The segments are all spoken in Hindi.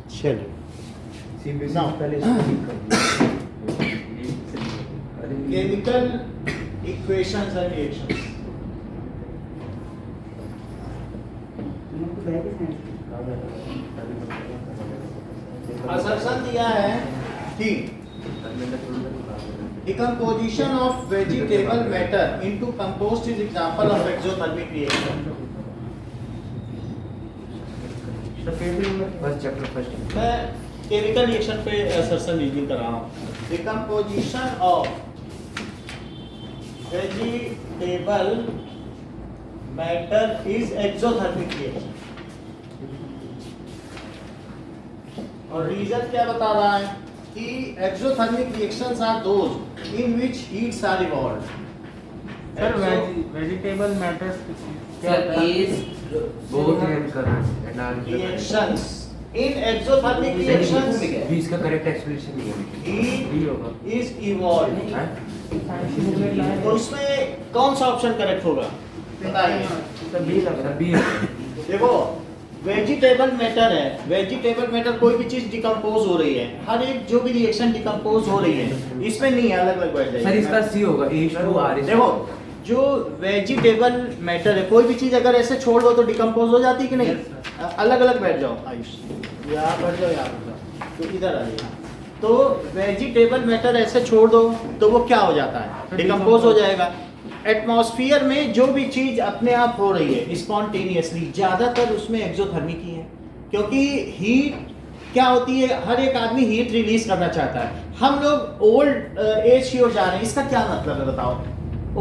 चलिए Now. Chemical equations and reactions. Assertion दिया है कि decomposition of vegetable matter into compost is example of exothermic reaction। मैं केमिकल रिएक्शन पे असर्शन रीडिंग कर रहा हूँ। Decomposition of vegetable matter is exothermic reaction. और रीजन क्या बता रहा है कि exothermic reactions are those in which heats are evolved. Sir vegetable matters reactions in exothermic reactions भी इसका करेक्ट एक्सप्लेनेशन नहीं है। हीट होगा। Is evolved. तो इसमें कौन सा ऑप्शन करेक्ट होगा बताइए। देखो वेजिटेबल मैटर है, वेजिटेबल मैटर कोई भी चीज डिकम्पोज हो रही है, हर एक जो भी रिएक्शन डिकम्पोज हो रही है इसमें नहीं है, अलग अलग बैठ जाएगी। सर इसका सी होगा H2R। देखो जो वेजिटेबल मैटर है कोई भी चीज अगर ऐसे छोड़ दो तो डिकम्पोज हो जाती है कि नहीं। अलग अलग बैठ जाओ आयुष, यहाँ बैठ जाओ, यहाँ बैठ जाओ, तो इधर आ जाएगा। तो वेजिटेबल मैटर ऐसे छोड़ दो तो वो क्या हो जाता है, डिकम्पोज हो जाएगा। एटमॉस्फेयर में जो भी चीज अपने आप हो रही है स्पॉन्टेनियसली, ज्यादातर उसमें एक्सोथर्मिक ही है, क्योंकि हीट क्या होती है, हर एक आदमी हीट रिलीज करना चाहता है। हम लोग ओल्ड एज की ओर जा रहे हैं, इसका क्या मतलब है बताओ।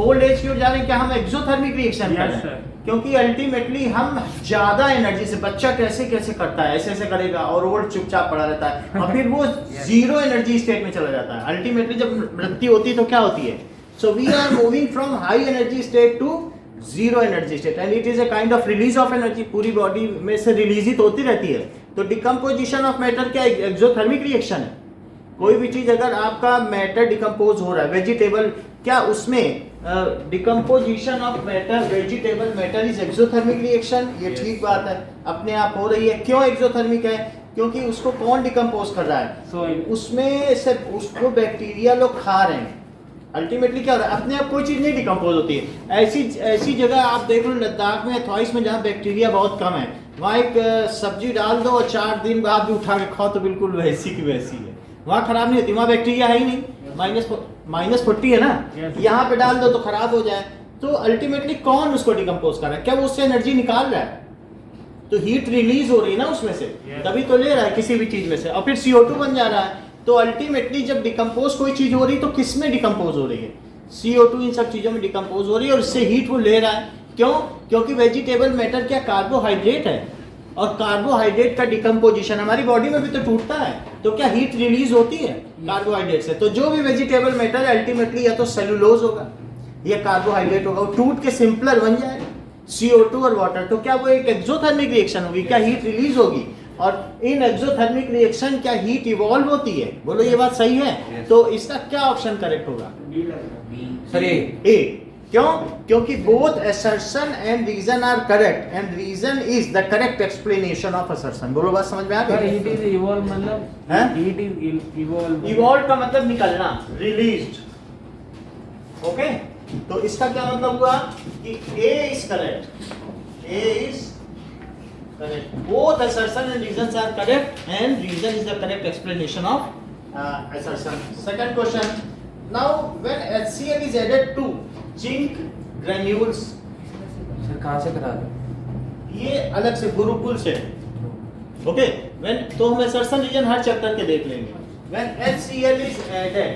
ओल्ड एज की ओर जा रहे हैं, क्या हम एक्सोथर्मिक रिएक्शन कर रहे हैं? क्योंकि अल्टीमेटली हम ज्यादा एनर्जी से, बच्चा कैसे कैसे करता है, ऐसे ऐसे करेगा और ओल्ड चुपचाप पड़ा रहता है और फिर वो जीरो एनर्जी स्टेट में चला जाता है। अल्टीमेटली जब मृत्यु होती है तो क्या होती है, so we are moving from high energy state to zero energy state and it is a kind of release of energy। पूरी बॉडी में से रिलीज ही तो होती रहती है। तो डिकम्पोजिशन ऑफ मैटर क्या एक्सोथर्मिक रिएक्शन है। कोई भी चीज अगर आपका मैटर डिकम्पोज हो रहा है, वेजिटेबल, क्या उसमें decomposition of matter, vegetable matter is exothermic reaction. ये ठीक बात है, अपने आप हो रही है। क्यों एक्सोथर्मिक है? क्योंकि उसको कौन डिकम्पोज कर रहा है, उसमें से उसको बैक्टीरिया लोग खा रहे हैं। अल्टीमेटली क्या हो रहा है, अपने आप कोई चीज नहीं डिकम्पोज होती है। ऐसी जगह आप देख लो लद्दाख में, थॉइस में, जहाँ बैक्टीरिया बहुत कम है, वहाँ एक सब्जी डाल दो और 4 दिन बाद भी उठा के खाओ तो बिल्कुल वैसी की वैसी है, वहाँ खराब नहीं होती, वहाँ बैक्टीरिया है ही नहीं। -40 है ना, यहाँ पे डाल दो तो खराब हो जाए। तो अल्टीमेटली कौन उसको डिकम्पोज कर रहा है, क्या वो उससे एनर्जी निकाल रहा है? तो हीट रिलीज हो रही है ना उसमें से, तभी तो ले रहा है किसी भी चीज में से, और फिर CO2 बन जा रहा है। तो अल्टीमेटली जब डिकम्पोज कोई चीज हो रही है तो किस में डिकम्पोज हो रही है, CO2 इन सब चीजों में डिकम्पोज हो रही है और इससे हीट वो ले रहा है। क्यों? क्योंकि वेजिटेबल मैटर क्या कार्बोहाइड्रेट है, और कार्बोहाइड्रेट का डिकम्पोजिशन हमारी बॉडी में भी तो टूटता है, तो क्या हीट रिलीज होती है कार्बोहाइड्रेट से। तो जो भी वेजिटेबल मैटर है अल्टीमेटली या तो सेलुलोज होगा या कार्बोहाइड्रेट होगा, वो टूट के सिंपलर बन जाएगा, CO2 और वाटर। तो क्या वो एक एक्सोथर्मिक रिएक्शन होगी, क्या हीट रिलीज होगी? और इन एक्सोथर्मिक रिएक्शन क्या हीट इवॉल्व होती है? बोलो ये बात सही है। तो इसका क्या ऑप्शन करेक्ट होगा? Sir A. क्यों? क्योंकि both assertion and reason are correct and reason is the correct explanation of assertion. बोलो बात समझ में आ गई? हीट इज इवॉल्व मतलब हीट इज इवॉल्व, इवॉल्व का मतलब निकलना, रिलीज्ड। ओके, तो इसका क्या मतलब हुआ कि A is correct, A is correct, both assertion and reasons are correct and reason is the correct explanation of assertion। Second question, now when HCl is added to zinc granules, sir कहाँ से करा दो? ये अलग से गुरुकुल से, ओके। when तो हम assertion रीजन हर चैप्टर के देख लेंगे। when HCl is added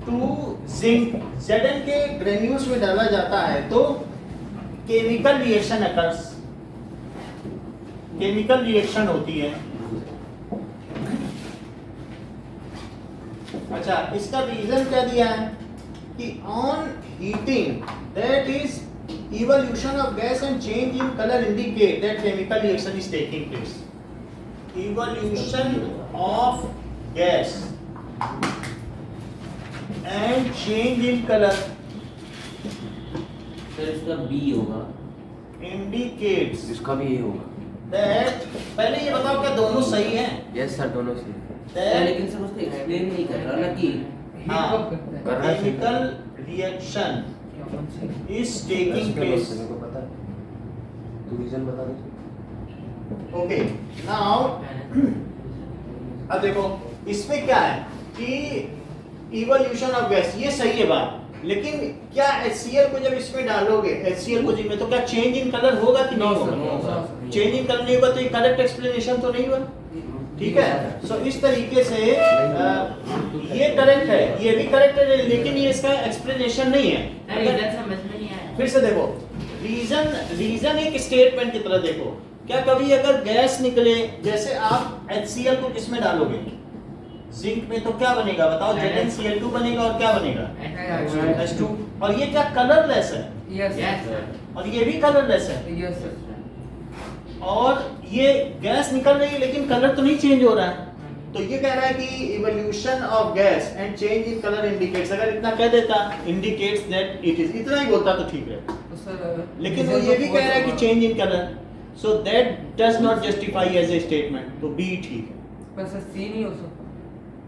to zinc, Zn के ग्रेन्यूल्स में डाला जाता है तो chemical reaction occurs, chemical reaction होती है। अच्छा, इसका रीजन क्या दिया है कि on heating that is evolution of gas and change in colour indicate that chemical reaction is taking place. Evolution of gas and change in colour, sir इसका बी होगा, इंडिकेट्स, इसका भी ए होगा, दैट पहले ये बताओ क्या दोनों सही हैं? यस सर दोनों से दैट लेकिन सर उसको एक्सप्लेन नहीं कर रहा ना कि chemical reaction is taking place. मेरे को पता है तू रीजन बता दे। ओके नाउ अब देखो इसमें क्या है कि इवोल्यूशन ऑफ गैस, ये सही है बात, लेकिन क्या HCl को जब इसमें डालोगे HCl को जिसमें, तो क्या चेंज इन कलर होगा कि नहीं होगा? चेंज इन कलर नहीं होगा तो ये करेक्ट एक्सप्लेनेशन तो नहीं हुआ, ठीक है। सो इस तरीके से ये करेक्ट है, ये भी करेक्ट है, लेकिन ये इसका एक्सप्लेनेशन नहीं है। रीजन समझ में नहीं आया। फिर से देखो रीजन एक स्टेटमेंट की तरह देखो, क्या कभी अगर गैस निकले, जैसे आप HCl को किसमें डालोगे? जिंक में, तो क्या बनेगा बताओ? ZnCl2 बनेगा और क्या बनेगा? H2। और ये क्या कलरलेस है? यस और ये भी कलरलेस है। Yes sir. और ये गैस निकल रही है लेकिन कलर तो नहीं चेंज हो रहा है। तो ये कह रहा है कि evolution of gas and change in colour indicates, अगर इतना कह देता इंडिकेट्स दैट इट इज, इतना ही बोलता तो ठीक है, तो सर लेकिन वो ये भी कह रहा है कि change in colour, so that does not justify as a statement, तो बी ठीक है। पर सर सी नहीं हो सकता।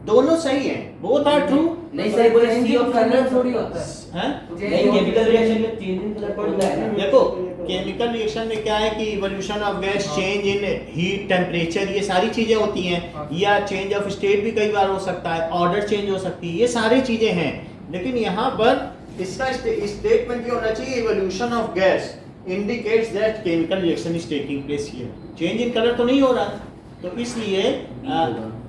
दोनों सही हैं, बोथ आर ट्रू। नहीं सर बोले सी ऑफ कलर थोड़ी होता है। हैं? नहीं केमिकल रिएक्शन में चेंज इन कलर पड़ता है। देखो केमिकल रिएक्शन में क्या है कि evolution of gas, change in heat, temperature, ये सारी चीजें होती हैं, या चेंज ऑफ स्टेट भी कई बार हो सकता है, ऑर्डर चेंज हो सकती है, ये सारी चीजें हैं। लेकिन यहाँ पर इसका स्टेटमेंट ये होना चाहिए, evolution of gas indicates that chemical reaction is taking place here. Change in colour तो नहीं हो रहा, तो इसलिए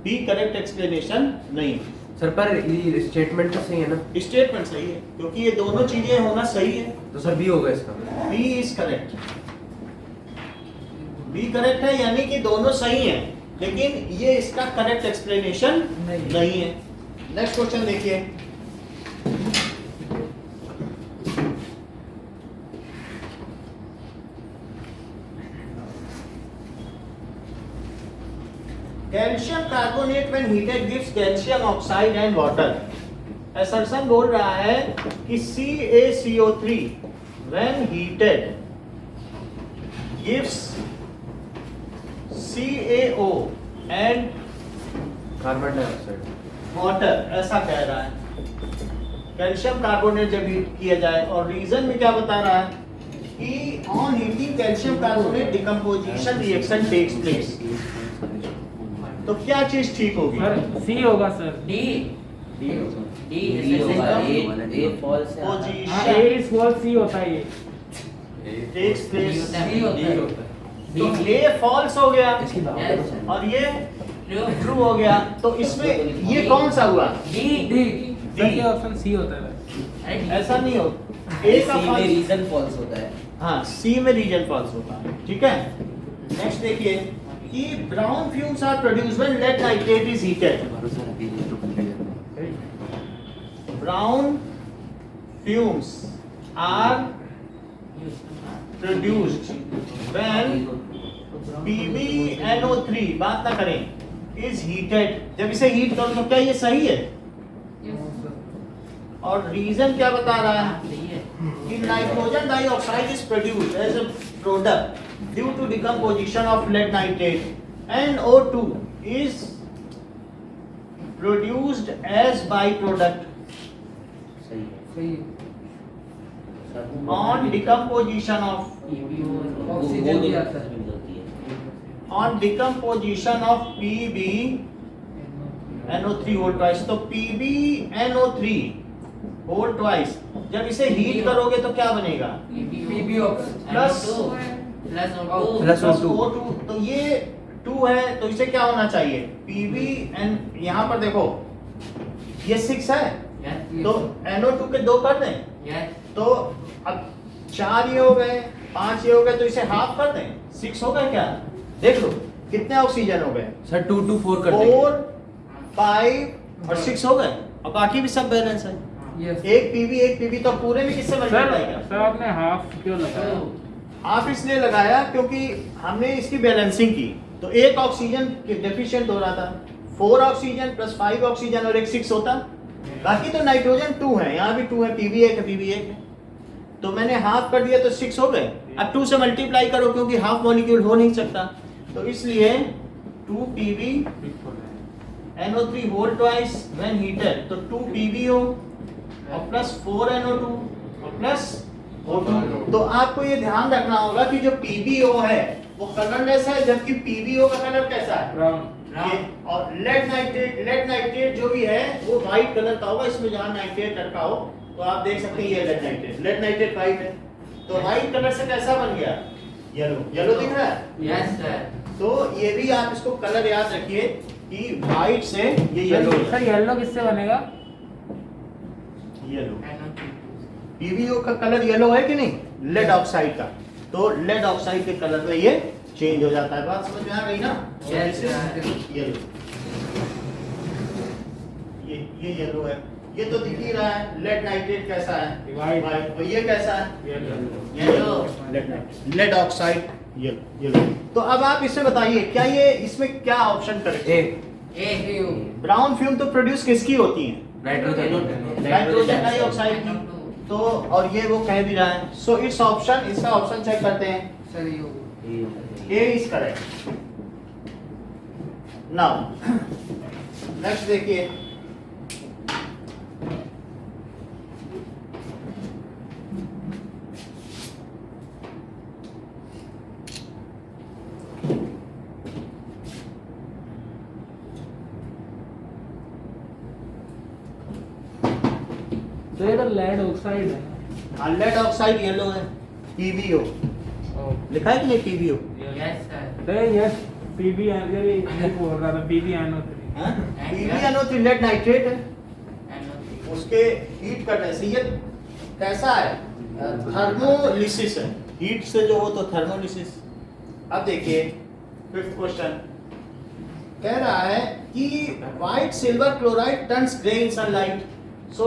बी करेक्ट एक्सप्लेनेशन नहीं। सर पर ये स्टेटमेंट तो सही है ना? स्टेटमेंट सही है क्योंकि ये दोनों चीजें होना सही है, तो सर बी होगा इसका। B is correct. B correct है यानी कि दोनों सही हैं, लेकिन ये इसका करेक्ट एक्सप्लेनेशन नहीं है। नेक्स्ट क्वेश्चन देखिए, calcium carbonate when heated gives calcium oxide and water. Assertion बोल रहा है कि CaCO3 when heated gives CaO and carbon dioxide water, ऐसा कह रहा है। कैल्शियम कार्बोनेट जब हीट किया जाए, और रीजन में क्या बता रहा है कि on heating calcium carbonate decomposition reaction takes place. तो क्या चीज ठीक होगी? सर सी होगा सर। डी डी होगा। ए फॉल्स है। हाँ पोजीशन ए इज फॉल्स, सी होता है ये। टेक्स प्लेस, डी होता है। तो ये फॉल्स हो गया इसकी बात Yes. और ये ट्रू हो गया, तो इसमें ये कौन सा हुआ? D D D option C होता है। ऐसा नहीं हो, ए का सी में फॉल्स, रीजन फॉल्स होता है। हाँ सी में रीजन फॉल्स होता है, ठीक है। नेक्स्ट देखिए कि brown fumes are produced when lead nitrate is heated. Brown fumes are produced when PbNO3, बात ना करें, इज हीटेड, जब इसे हीट करो तो क्या ये सही है? और रीजन क्या बता रहा है कि nitrogen dioxide is produced as a product due to decomposition of lead nitrate, NO2 is produced as by product सही है। सही ऑन डिकम्पोजिशन ऑफ ऑक्सीजन भी आता है। on decomposition of PbNO3 whole twice, तो PbNO3 whole twice जब इसे हीट करोगे तो क्या बनेगा? पीबी प्लस प्लस O2, तो ये 2 है, तो इसे क्या होना चाहिए? Pbn, यहाँ पर देखो ये 6 है, तो NO2 के 2 कर दें, तो अब 4 ये हो गए, 5 ये हो गए, तो इसे हाफ कर दें, 6 हो गए क्या? देख लो कितने ऑक्सीजन हो गए? सर 2 to 4 कर देंगे। 4 5 और 6 हो गए, और बाकी भी सब बैलेंस है। यस एक पीबी तो पूरे में किससे मल्टीप्लाई सर। किया? सर आपने हाफ क्यों लगाया? हाफ इसलिए लगाया क्योंकि हमने इसकी बैलेंसिंग की, तो एक ऑक्सीजन डेफिशिएंट हो रहा था, 4 ऑक्सीजन प्लस 5 ऑक्सीजन और एक 6 होता, बाकी तो नाइट्रोजन 2 है, यहाँ भी 2 है, पीबी 1 है, तो मैंने हाफ कर दिया तो 6 हो गए। अब 2 से मल्टीप्लाई करो क्योंकि हाफ मॉलिक्यूल हो नहीं सकता, तो इसलिए 2 PB NO3 whole twice when heated, तो 2 PbO और प्लस 4 NO2 और प्लस O2। तो आपको ये ध्यान रखना होगा कि जो PbO है वो कलरलेस है, जबकि PbO का कलर कैसा है? ये। और लेड नाइट्रेट जो भी है वो व्हाइट कलर का होगा। इसमें जहाँ नाइट्रेट रखा हो तो आप देख सकते हैं ये लेड नाइट्रेट व्हाइट है। तो व्हाइट कलर से कैसा बन गया? येलो दिख रहा है? Yes sir. तो ये भी आप इसको कलर याद रखिए कि व्हाइट से ये येलो। सर येलो किससे बनेगा? येलो पीवीओ का कलर येलो है कि नहीं, लेड ऑक्साइड का। तो लेड ऑक्साइड के कलर में ये चेंज हो जाता है। बात समझ में आ गई ना? Yes, sir. येलो, ये येलो है, ये तो दिख ही रहा है। लेड नाइट्रेट कैसा है? White. और ये कैसा है? येलो। Lead oxide yellow. तो अब आप इससे बताइए क्या ये इसमें क्या ऑप्शन करें? ब्राउन फिल्म तो प्रोड्यूस किसकी होती है? नाइट्रोजन डाइऑक्साइड की। तो और ये वो कह भी रहा है। सो इट्स ऑप्शन, इसका ऑप्शन चेक करते हैं। ए इज करेक्ट। नाउ नेक्स्ट देखिए, तो ये तो लेड ऑक्साइड है। लेड ऑक्साइड येलो है, पीवीओ लिखा है कि नहीं? पीवीओ तो यस पीबी ये बोल रहा था PbNO3। पीवीएनओ3 लेड नाइट्रेट है। उसके हीट करने से ये कैसा है? थर्मोलिसिस है। हीट से जो हो तो थर्मोलिसिस। अब देखिए फिफ्थ क्वेश्चन कह रहा है कि white silver chloride turns grey in sunlight. So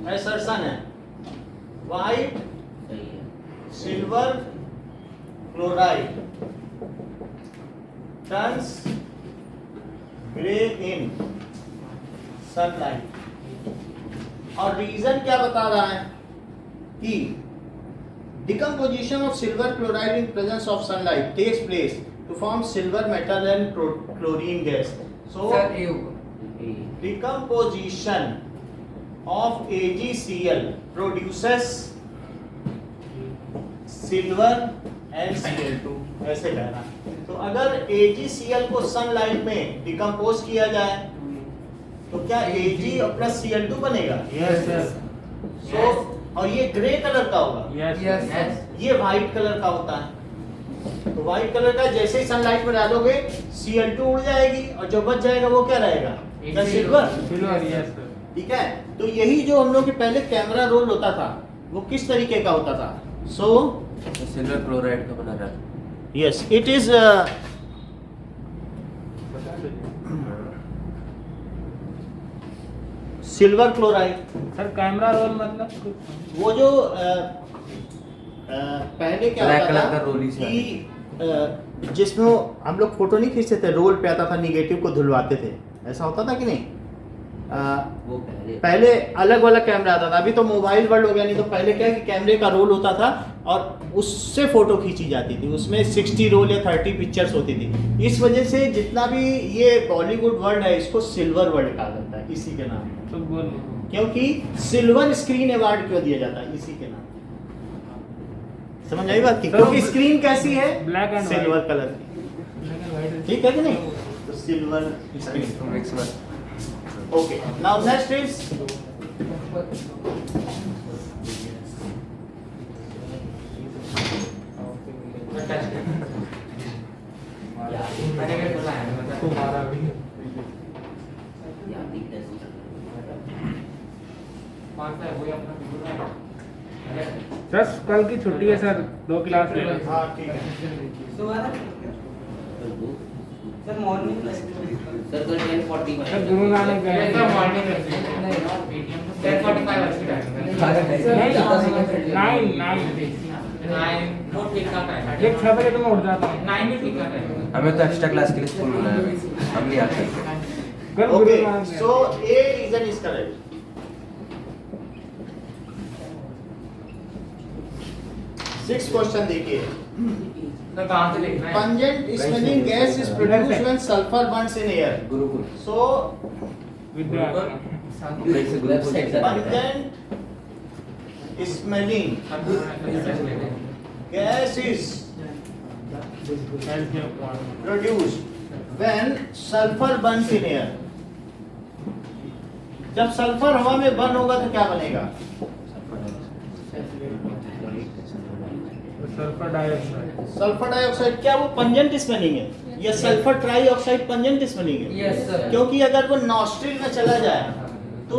assertion है white silver chloride turns grey in sunlight. और रीजन क्या बता रहा है कि decomposition of silver chloride in presence of sunlight takes place to form silver metal and chlorine gas. So decomposition of AgCl produces silver and Cl2 ऐसे कहना। तो अगर AgCl को सनलाइट में डिकम्पोज किया जाए तो क्या Ag और प्लस Cl2 बनेगा? Yes sir. So, और ये ग्रे कलर का होगा, यस ये व्हाइट कलर का होता है। तो व्हाइट कलर का जैसे ही सनलाइट में डालोगे Cl2 उड़ जाएगी और जो बच जाएगा वो क्या रहेगा? सिल्वर। Silver yes sir. ठीक है। तो यही जो हम लोग के पहले कैमरा रोल होता था वो किस तरीके का होता था? सो सिल्वर क्लोराइड का बना रहा। Yes it is silver chloride. Sir camera roll मतलब वो जो पहले क्या Black होता कलर था का रोल ही से कि जिसमें हम लोग फोटो नहीं खींचते थे, रोल पे आता था, निगेटिव को धुलवाते थे, ऐसा होता था कि नहीं? वो पहले अलग वाला कैमरा आता था। अभी तो मोबाइल वर्ल्ड हो गया, नहीं तो पहले क्या है कि कैमरे का रोल होता था और उससे फोटो खींची जाती थी। उसमें 60 रोल या 30 पिक्चर्स होती थी। इस वजह से जितना भी ये बॉलीवुड वर्ल्ड है इसको सिल्वर वर्ल्ड कहा जाता है इसी के नाम। तो बोल क्योंकि सिल्वर स्क्रीन अवार्ड क्यों दिया जाता है? इसी के नाम। समझ आई बात की? क्योंकि स्क्रीन कैसी है? ब्लैक एंड सिल्वर कलर की। ठीक है कि नहीं? तो silver screen. Okay, now next is तुम्हारा भी सर कल की छुट्टी है सर, 2 क्लास है। हाँ ठीक है। सर मॉर्निंग सर कल 10:40 सर गुरु नानक गए सर मॉर्निंग 10:45 एक 6 बजे तो मैं उठ जाता हूँ। 9 भी ठीक है। हमें तो एक्स्ट्रा क्लास के लिए स्कूल बुलाया है, हम नहीं आते। कल गुरु ओके, नानक गए। So A reason is correct. Six question देखिए। सर कहाँ से लिखना है? pungent smelling gas is produced when sulfur burns in air. Gurukul So कैसे Gurukul pungent smelling gas is produced when sulfur burns in air. जब सल्फर हवा में बर्न होगा तो क्या बनेगा? Sulphur dioxide. Sulphur dioxide. क्या वो पंजेंट स्मेलिंग है या सल्फर ट्राइऑक्साइड पंजेंट स्मेलिंग है? Yes, sir. क्योंकि अगर वो नॉस्ट्रिल में चला जाए तो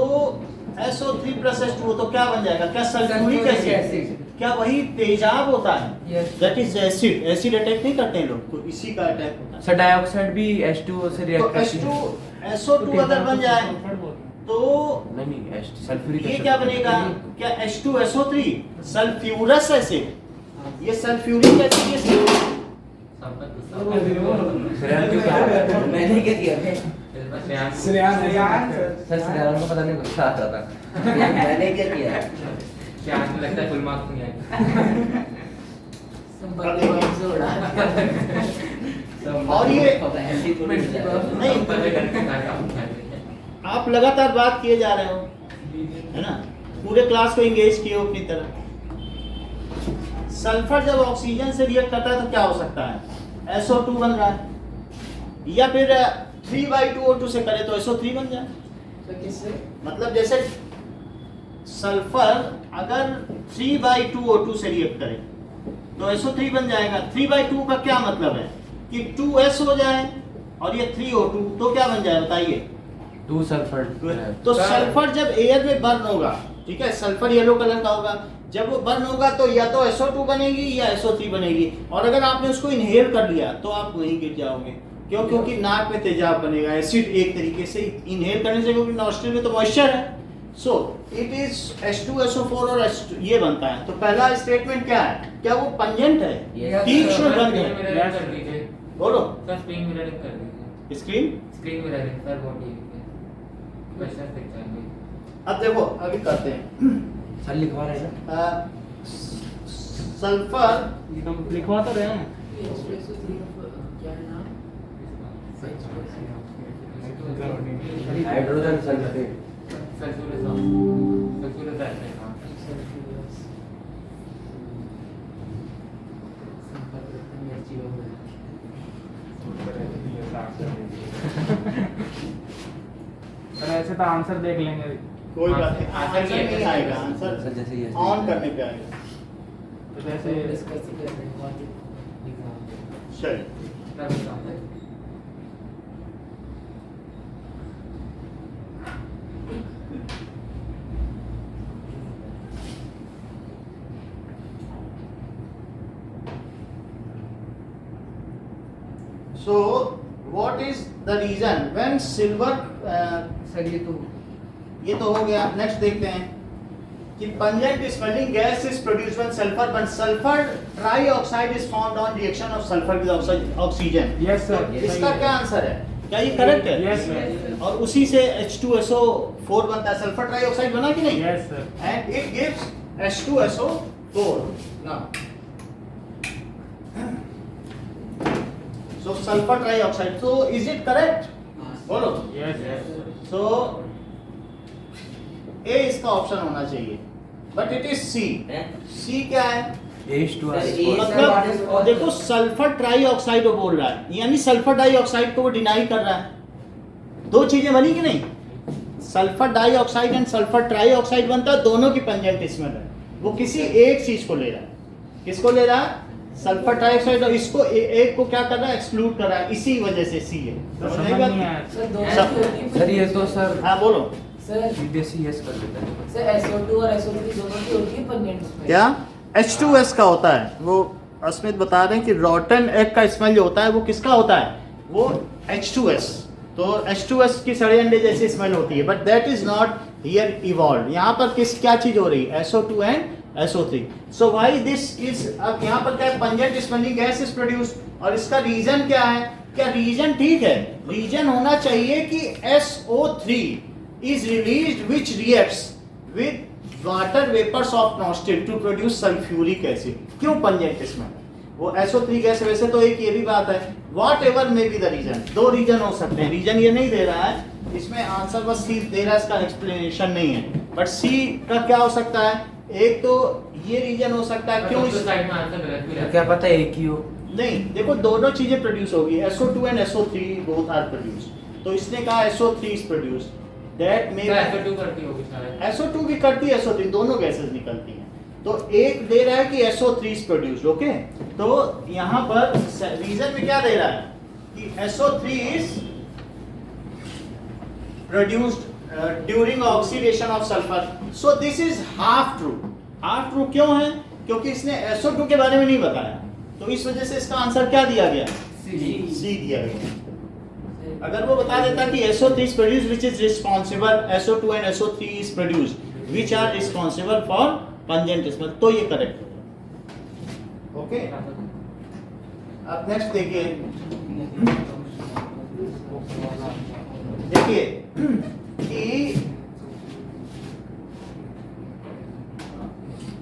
SO3+H2O तो क्या बन जाएगा? क्या सल्फ्यूरिक एसिड? क्या वही तेजाब होता है? Yes. That is acid. Acid attack नहीं करते हैं लोग, तो इसी का अटैक होता है। सर डाइऑक्साइड भी H2O से तो रिएक्ट करती है। SO2 अगर बन जाए तो नहीं सल्फ्यूरिक ये क्या बनेगा? क्या H2SO3 सल्फ्यूरस एसिड। ये सल्फ्यूरिक एसिड ये मैंने क्या किया श्रेयान सर श्रेयान को पता नहीं कुछ आ रहा था मैंने क्या किया श्रेयान को लगता है फुल मार्क्स नहीं आए। और ये नहीं, आप लगातार बात किए जा रहे हो, है ना? पूरे क्लास को एंगेज किए हो अपनी तरफ। सल्फर जब ऑक्सीजन से रिएक्ट करता है तो क्या हो सकता है? SO2 बन रहा है, या फिर 3/2O2 से करे तो SO3 बन जाए। मतलब जैसे सल्फर अगर 3/2O2 से रिएक्ट करे तो SO3 बन जाएगा। 3/2 का क्या मतलब है? कि 2S हो जाए और ये 3O2 तो क्या बन जाए बताइए? 2 सल्फर तो सल्फर जब एयर में बर्न होगा, ठीक है, सल्फर येलो कलर का होगा, जब वो बर्न होगा तो या तो SO2 बनेगी या SO3 बनेगी। और अगर आपने उसको इनहेल कर लिया तो आप वहीं गिर जाओगे। क्यों? क्योंकि नाक में तेजाब बनेगा, एसिड एक तरीके से इनहेल करने से, क्योंकि नॉस्ट्रिल में तो मॉइस्चर है। सो इट इज H2SO4 और H2 ये बनता है। तो पहला स्टेटमेंट क्या है? क्या वो पंजेंट है? तीक्ष्ण गंध है। बोलो। सर स्क्रीन मिररिंग कर दीजिए। स्क्रीन मिररिंग सर वो ठीक है। क्वेश्चन देख जाएंगे। अब देखो अभी करते हैं। सर लिखवा रहे हैं ना सल्फर लिखवा तो रहे हैं। हाइड्रोजन सल्फेट सल्फ्यूरस एसिड हाँ। सर ऐसे तो आंसर देख लेंगे। कोई बात नहीं, आंसर नहीं आएगा, सर आंसर जैसे ये ऑन करने पे आएगा। तो जैसे चलिए so what is the reason when silver sir ये तो हो गया। नेक्स्ट देखते हैं कि pungent smelling gas is produced when sulphur but sulphur trioxide is found on reaction of sulphur with oxygen. Yes sir इसका क्या आंसर है? क्या ये करेक्ट है? यस सर और उसी से H2SO4 बनता है। सल्फर ट्राइऑक्साइड बना कि नहीं? Yes sir and it gives H2SO4 now. So sulfur trioxide. So is it correct? बोलो। यस यस So A इसका ऑप्शन होना चाहिए, but it is C. C क्या है? मतलब देखो सल्फर ट्राइऑक्साइड वो बोल रहा है, यानी सल्फर डाइऑक्साइड को वो डिनाई कर रहा है। दो चीजें बनी कि नहीं? Sulphur dioxide and sulphur trioxide बनता है, दोनों की पंजेंट स्मेल है। वो किसी एक चीज को ले रहा है। किसको ले रहा है? Sulphur trioxide. और इसको एक को क्या कर रहा है? एक्सक्लूड कर रहा है। इसी वजह से सी है। समझ में आई बात? सर ये तो सर हाँ बोलो। सर विदेशी यस कर देता है सर SO2 और SO3 दोनों की होती है पंजेंट स्मेल। क्या? H2S का होता है। वो अस्मित बता रहे हैं कि रॉटन एग का स्मेल जो होता है वो किसका होता है? वो H2S। तो H2S की सड़े अंडे जैसी स्मेल होती है, but that is not here evolve. यहाँ पर क्या चीज हो रही है? SO2 and SO3. So why this is? अब यहाँ पर क्या है? Pungent smelling gas is produced. और इसका रीजन क्या है? क्या रीजन ठीक है? रीजन होना चाहिए कि SO3 is released which reacts with water vapors of nostril to produce sulfuric acid. क्यों पंजेंट स्मेल? वो SO3 गैस वैसे तो एक ये भी बात है whatever may be the reason, दो रीजन हो सकते हैं, रीजन ये नहीं दे रहा है इसमें आंसर बस सी दे रहा है, इसका एक्सप्लेनेशन नहीं है, बट सी का क्या हो सकता है, एक तो ये रीजन हो सकता है क्यों इस साइड में आंसर गलत भी तो क्या पता एक ही हो। नहीं देखो दोनों चीजें प्रोड्यूस होगी, SO2 and SO3 both are produce, तो इसने कहा SO3 is produce, that may SO2 करती होगी शायद। SO2 भी करती है, SO3 दोनों गैसेस निकलती हैं, तो एक दे रहा है कि SO3 इज प्रोड्यूस्ड, ओके, तो यहाँ पर रीजन में क्या दे रहा है कि SO3 is produced during oxidation of sulphur, so this is half true, half true क्यों है, क्योंकि इसने SO2 के बारे में नहीं बताया, तो इस वजह से इसका आंसर क्या दिया गया, सी दिया गया। अगर वो बता देता कि SO3 is produced which is responsible, SO2 and SO3 is produced which are responsible for pungent smell, तो ये करेक्ट होगा, ओके। अब नेक्स्ट देखिए कि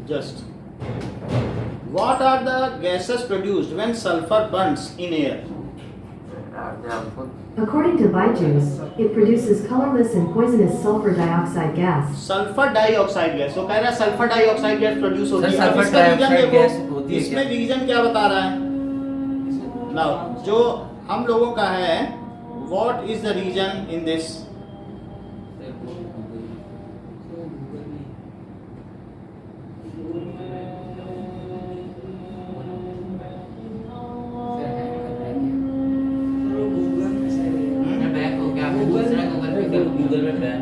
just what are the gases produced when sulfur burns in air? According to Byju's, it produces colorless and poisonous sulfur dioxide gas. Sulphur dioxide gas, तो कह रहा है सल्फर डाइऑक्साइड गैस प्रोड्यूस होती है। सर, सल्फर इसका रीजन डाइऑक्साइड देखो, गैस होती है इसमें क्या? रीजन क्या बता रहा है, नाउ जो हम लोगों का है what is the reason in this, Google में बैक,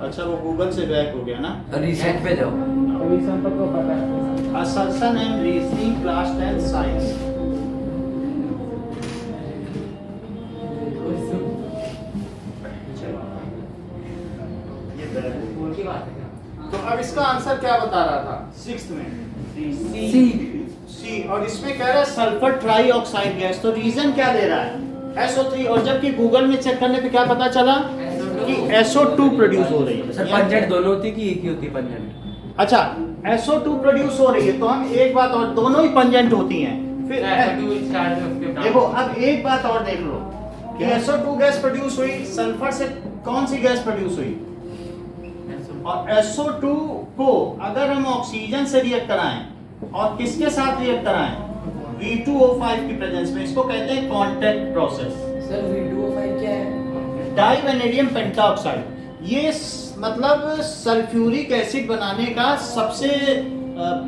अच्छा वो गूगल से बैक हो गया ना, रीसेट पे जाओ। रीजन तो को पता है। assertion and reasoning class 10 science, ये back हो गया। तो अब इसका आंसर क्या बता रहा था सिक्स्थ में, सी, और इसमें कह रहा है सल्फर ट्राइऑक्साइड गैस, तो रीजन क्या दे रहा है SO3, और जबकि गूगल में चेक करने पे क्या पता चला कि SO2 प्रोड्यूस हो रही है। सर पंजेंट दोनों होती कि एक ही होती पंजेंट? अच्छा SO2 प्रोड्यूस हो रही है, तो हम एक बात और, दोनों ही पंजेंट होती हैं, फिर देखो अब एक बात और देख लो कि SO2 गैस प्रोड्यूस हुई, सल्फर से कौन सी गैस प्रोड्यूस हुई, और SO2 को अगर हम ऑक्सीजन से रिएक्ट कराएं और किसके साथ रिएक्ट कराएं, V2O5 की प्रेजेंस में, इसको कहते हैं कांटेक्ट प्रोसेस। सर V2O5 क्या है? डाई वेनेडियम पेंटाऑक्साइड, ये मतलब सल्फ्यूरिक एसिड बनाने का सबसे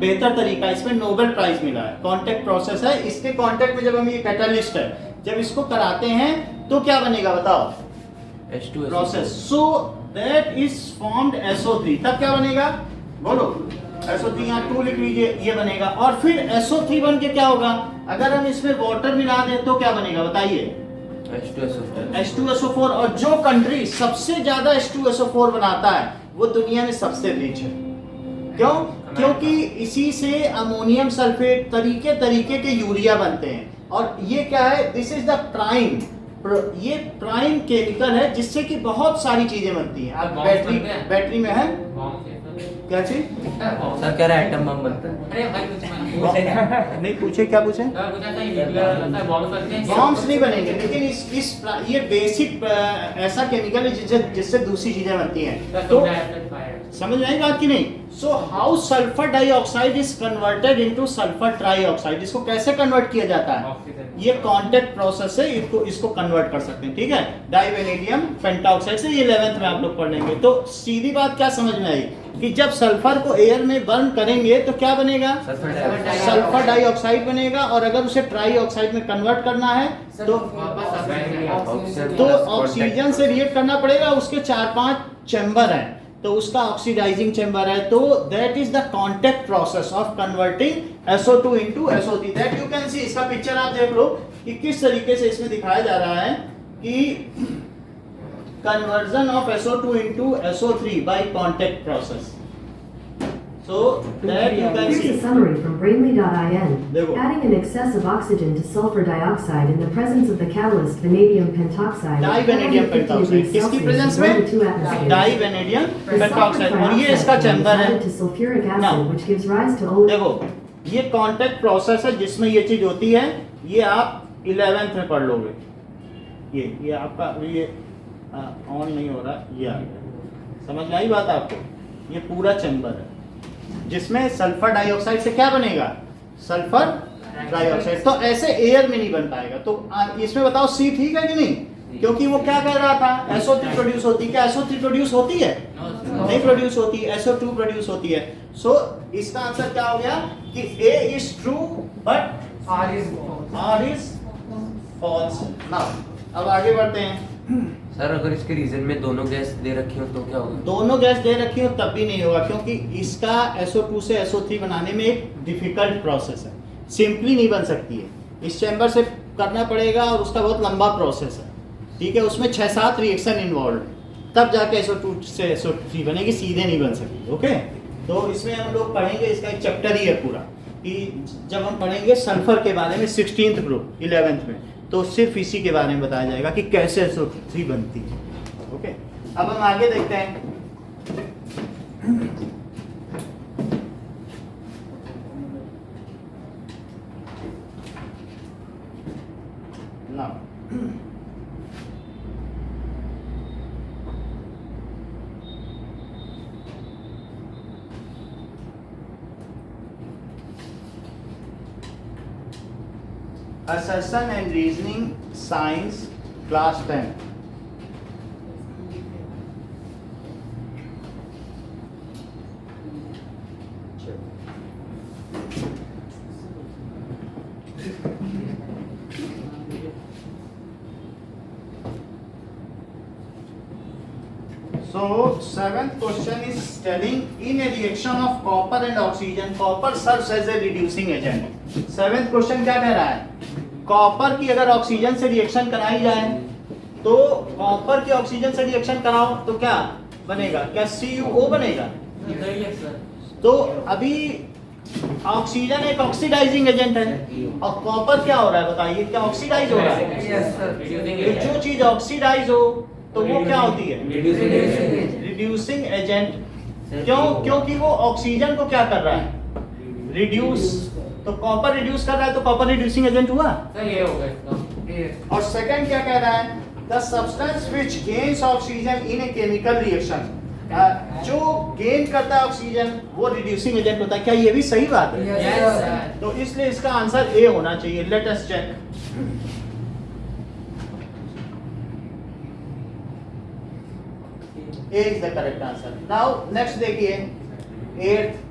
बेहतर तरीका, इसमें नोबेल प्राइज मिला है, कांटेक्ट प्रोसेस है, इसके कांटेक्ट में जब हम ये कैटालिस्ट है जब इसको कराते हैं तो क्या बनेगा बताओ, H2SO4 process, so that is formed SO3, तब क्या बनेगा बोलो, SO3 यहाँ 2 लिख लीजिए, ये बनेगा, और फिर SO3 बन के क्या होगा, अगर हम इसमें वाटर मिला दें तो क्या बनेगा बताइए, H2SO4, और जो कंट्री सबसे ज्यादा H2SO4 बनाता है वो दुनिया में सबसे रिच है, क्यों, क्योंकि इसी से अमोनियम सल्फेट तरीके तरीके के यूरिया बनते हैं, और ये क्या है, दिस इज द प्राइम, ये प्राइम केमिकल है जिससे कि बहुत सारी चीजें बनती हैं। अब बैटरी में है क्या चीज, सर कह रहा है एटम बम बनता है। अरे भाई कुछ नहीं पूछे, क्या पूछे, बॉम्ब्स नहीं बनेंगे, लेकिन ये बेसिक ऐसा केमिकल है जिससे दूसरी चीजें बनती हैं, तो समझ में आई बात की नहीं। So how sulphur dioxide is converted into sulphur trioxide, इसको कैसे कन्वर्ट किया जाता है, ये कांटेक्ट प्रोसेस है, इसको कन्वर्ट कर सकते हैं, ठीक है, डाइवेनेडियम पेंटाऑक्साइड से, ये 11th में आप लोग पढ़ लेंगे। तो सीधी बात क्या समझ में आई कि जब सल्फर को एयर में बर्न करेंगे तो क्या बनेगा, सल्फर डाइऑक्साइड बनेगा, और अगर उसे ट्राइऑक्साइड में कन्वर्ट करना है तो ऑक्सीजन से रिएक्ट करना पड़ेगा, उसके 4-5 चैम्बर हैं, तो उसका ऑक्सीडाइजिंग चैम्बर है, तो that is the contact process of converting SO2 into SO3, that you can see. इसका पिक्चर आप देख लो कि किस तरीके से इसमें दिखाया जा रहा है कि conversion of SO2 into SO3 by contact process. So that you can Here's see. a summary from Brainly.in. There we go. Adding an excess of oxygen to sulfur dioxide in the presence of the catalyst vanadium pentoxide. Divanadium pentoxide किसकी प्रेजेंस में, डाइवेनेडियम पेंटॉक्साइड, और ये इसका चैम्बर है। To sulfuric Now, acid, which gives rise to O. देखो ये कांटेक्ट प्रोसेस है जिसमें ये चीज होती है, ये आप 11th में पढ़ लोगे। ये आपका ये ऑन नहीं हो रहा, ये आ गया, समझ में आई बात आपको? ये पूरा चैम्बर है जिसमें सल्फर डाइऑक्साइड से क्या बनेगा, सल्फर डाइऑक्साइड। तो ऐसे एयर में नहीं बन पाएगा। तो इसमें बताओ सी ठीक है कि नहीं? क्योंकि वो क्या कह रहा था, SO3 प्रोड्यूस होती है। क्या SO3 प्रोड्यूस होती है? नहीं प्रोड्यूस होती, SO2 प्रोड्यूस होती है। सो इसका आंसर क्या हो गया कि A is true but R is false. Now अब आगे बढ़ते हैं। सर अगर इसके रीजन में दोनों गैस दे रखी हो तो क्या होगा? दोनों गैस दे रखी हो तब भी नहीं होगा, क्योंकि इसका SO2 से SO3 बनाने में एक डिफिकल्ट प्रोसेस है, सिंपली नहीं बन सकती है। इस चैम्बर से करना पड़ेगा और उसका बहुत लंबा प्रोसेस है, ठीक है। उसमें 6-7 रिएक्शन इन्वॉल्व है, तब जाके SO2 से SO3 बनेगी, सीधे नहीं बन सकती। ओके, तो इसमें हम लोग पढ़ेंगे, इसका एक चैप्टर ही है पूरा, कि जब हम पढ़ेंगे सल्फर के बारे में 16th ग्रुप 11th में, तो सिर्फ इसी के बारे में बताया जाएगा कि कैसे SO3 बनती है। ओके, अब हम आगे देखते हैं। Now, Assertion and Reasoning Science Class 10. So, 7th question is telling in a reaction of copper and oxygen, copper serves as a reducing agent. 7th question क्या कह रहा है? कॉपर की अगर ऑक्सीजन से रिएक्शन कराई जाए, तो कॉपर की ऑक्सीजन से रिएक्शन कराओ तो क्या बनेगा? क्या CuO बनेगा? तो अभी ऑक्सीजन एक ऑक्सीडाइजिंग एजेंट है और कॉपर क्या हो रहा है बताइए? क्या ऑक्सीडाइज हो रहा है? जो चीज ऑक्सीडाइज हो तो वो क्या होती है? Reducing agent. क्यों? क्योंकि वो ऑक्सीजन को क्या कर रहा है? रिड्यूस। तो कॉपर रिड्यूस कर रहा है तो कॉपर रिड्यूसिंग एजेंट हुआ। ये हो गया इसका। और सेकंड क्या कह रहा है? The substance which gains oxygen in a chemical reaction, जो गेन करता है ऑक्सीजन वो रिड्यूसिंग एजेंट होता है। क्या ये भी सही बात है? Yes, sir. तो इसलिए इसका आंसर ए होना चाहिए। Let us check. A is the correct answer. Now next देखिए 8th।